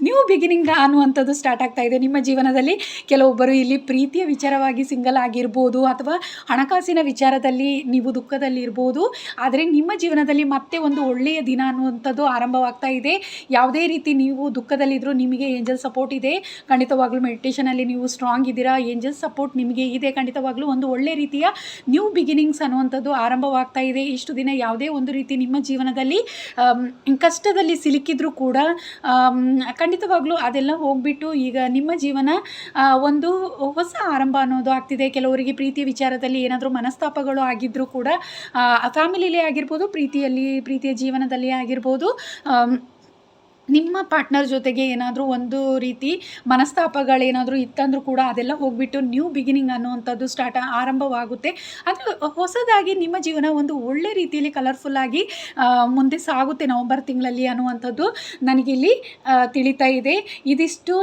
ನ್ಯೂ ಬಿಗಿನಿಂಗ್ ಅನ್ನುವಂಥದ್ದು ಸ್ಟಾರ್ಟ್ ಆಗ್ತಾ ಇದೆ ನಿಮ್ಮ ಜೀವನದಲ್ಲಿ. ಕೆಲವೊಬ್ಬರು ಇಲ್ಲಿ ಪ್ರೀತಿಯ ವಿಚಾರವಾಗಿ ಸಿಂಗಲ್ ಆಗಿರ್ಬೋದು ಅಥವಾ ಹಣಕಾಸಿನ ವಿಚಾರದಲ್ಲಿ ನೀವು ದುಃಖದಲ್ಲಿ ಇರ್ಬೋದು. ಆದರೆ ನಿಮ್ಮ ಜೀವನದಲ್ಲಿ ಮತ್ತೆ ಒಂದು ಒಳ್ಳೆಯ ದಿನ ಅನ್ನುವಂಥದ್ದು ಆರಂಭವಾಗ್ತಾ ಇದೆ. ಯಾವುದೇ ರೀತಿ ನೀವು ದುಃಖದಲ್ಲಿದ್ದರೂ ನಿಮಗೆ ಏಂಜಲ್ ಸಪೋರ್ಟ್ ಇದೆ. ಖಂಡಿತವಾಗ್ಲೂ ಮೆಡಿಟೇಷನಲ್ಲಿ ನೀವು ಸ್ಟ್ರಾಂಗ್ ಇದ್ದೀರಾ. ಏಂಜಲ್ ಸಪೋರ್ಟ್ ನಿಮಗೆ ಇದೆ. ಖಂಡಿತವಾಗ್ಲೂ ಒಂದು ಒಳ್ಳೆಯ ರೀತಿಯ ನ್ಯೂ ಬಿಗಿನಿಂಗ್ಸ್ ಅನ್ನುವಂಥದ್ದು ಆರಂಭವಾಗ್ತಾ ಇದೆ. ಇಷ್ಟು ದಿನ ಯಾವುದೇ ಒಂದು ರೀತಿ ನಿಮ್ಮ ಜೀವನದಲ್ಲಿ ಕಷ್ಟದಲ್ಲಿ ಸಿಲುಕಿದ್ರೂ ಕೂಡ ಖಂಡಿತವಾಗ್ಲೂ ಅದೆಲ್ಲ ಹೋಗಿಬಿಟ್ಟು ಈಗ ನಿಮ್ಮ ಜೀವನ ಒಂದು ಹೊಸ ಆರಂಭ ಅನ್ನೋದು ಆಗ್ತಿದೆ. ಕೆಲವರಿಗೆ ಪ್ರೀತಿಯ ವಿಚಾರದಲ್ಲಿ ಏನಾದರೂ ಮನಸ್ತಾಪಗಳು ಆಗಿದ್ದರೂ ಕೂಡ ಫ್ಯಾಮಿಲಿಲಿ ಆಗಿರ್ಬೋದು, ಪ್ರೀತಿಯ ಜೀವನದಲ್ಲಿ ಆಗಿರ್ಬೋದು, ನಿಮ್ಮ ಪಾರ್ಟ್ನರ್ ಜೊತೆಗೆ ಏನಾದರೂ ಒಂದು ರೀತಿ ಮನಸ್ತಾಪಗಳೇನಾದರೂ ಇತ್ತಂದ್ರೂ ಕೂಡ ಅದೆಲ್ಲ ಹೋಗಿಬಿಟ್ಟು ನ್ಯೂ ಬಿಗಿನಿಂಗ್ ಅನ್ನುವಂಥದ್ದು ಆರಂಭವಾಗುತ್ತೆ. ಅಂದರೆ ಹೊಸದಾಗಿ ನಿಮ್ಮ ಜೀವನ ಒಂದು ಒಳ್ಳೆ ರೀತಿಯಲ್ಲಿ ಕಲರ್ಫುಲ್ಲಾಗಿ ಮುಂದೆ ಸಾಗುತ್ತೆ ನವಂಬರ್ ತಿಂಗಳಲ್ಲಿ ಅನ್ನುವಂಥದ್ದು ನನಗಿಲ್ಲಿ ತಿಳಿತಾ ಇದೆ. ಇದಿಷ್ಟು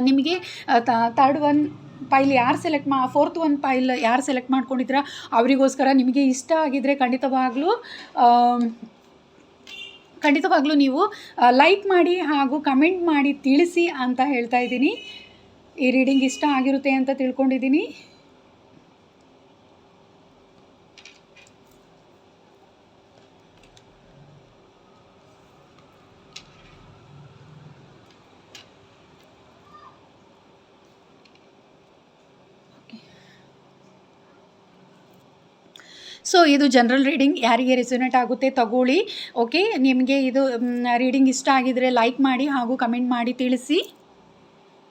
ನಿಮಗೆ ಥರ್ಡ್ ಒನ್ ಪೈಲ್ ಯಾರು ಫೋರ್ತ್ ಒನ್ ಪೈಲ್ ಯಾರು ಸೆಲೆಕ್ಟ್ ಮಾಡ್ಕೊಂಡಿದ್ದೀರಾ ಅವರಿಗೋಸ್ಕರ ನಿಮಗೆ ಇಷ್ಟ ಆಗಿದ್ದರೆ ಖಂಡಿತವಾಗ್ಲೂ ನೀವು ಲೈಕ್ ಮಾಡಿ ಹಾಗೂ ಕಮೆಂಟ್ ಮಾಡಿ ತಿಳಿಸಿ ಅಂತ ಹೇಳ್ತಾ ಇದ್ದೀನಿ. ಈ ರೀಡಿಂಗ್ ಇಷ್ಟ ಆಗಿರುತ್ತೆ ಅಂತ ತಿಳ್ಕೊಂಡಿದ್ದೀನಿ. ಸೊ ಇದು ಜನರಲ್ ರೀಡಿಂಗ್. ಯಾರಿಗೆ ರೆಸೊನೇಟ್ ಆಗುತ್ತೆ ತಗೊಳ್ಳಿ. ಓಕೆ, ನಿಮಗೆ ಇದು ರೀಡಿಂಗ್ ಇಷ್ಟ ಆಗಿದರೆ ಲೈಕ್ ಮಾಡಿ ಹಾಗೂ ಕಮೆಂಟ್ ಮಾಡಿ ತಿಳಿಸಿ.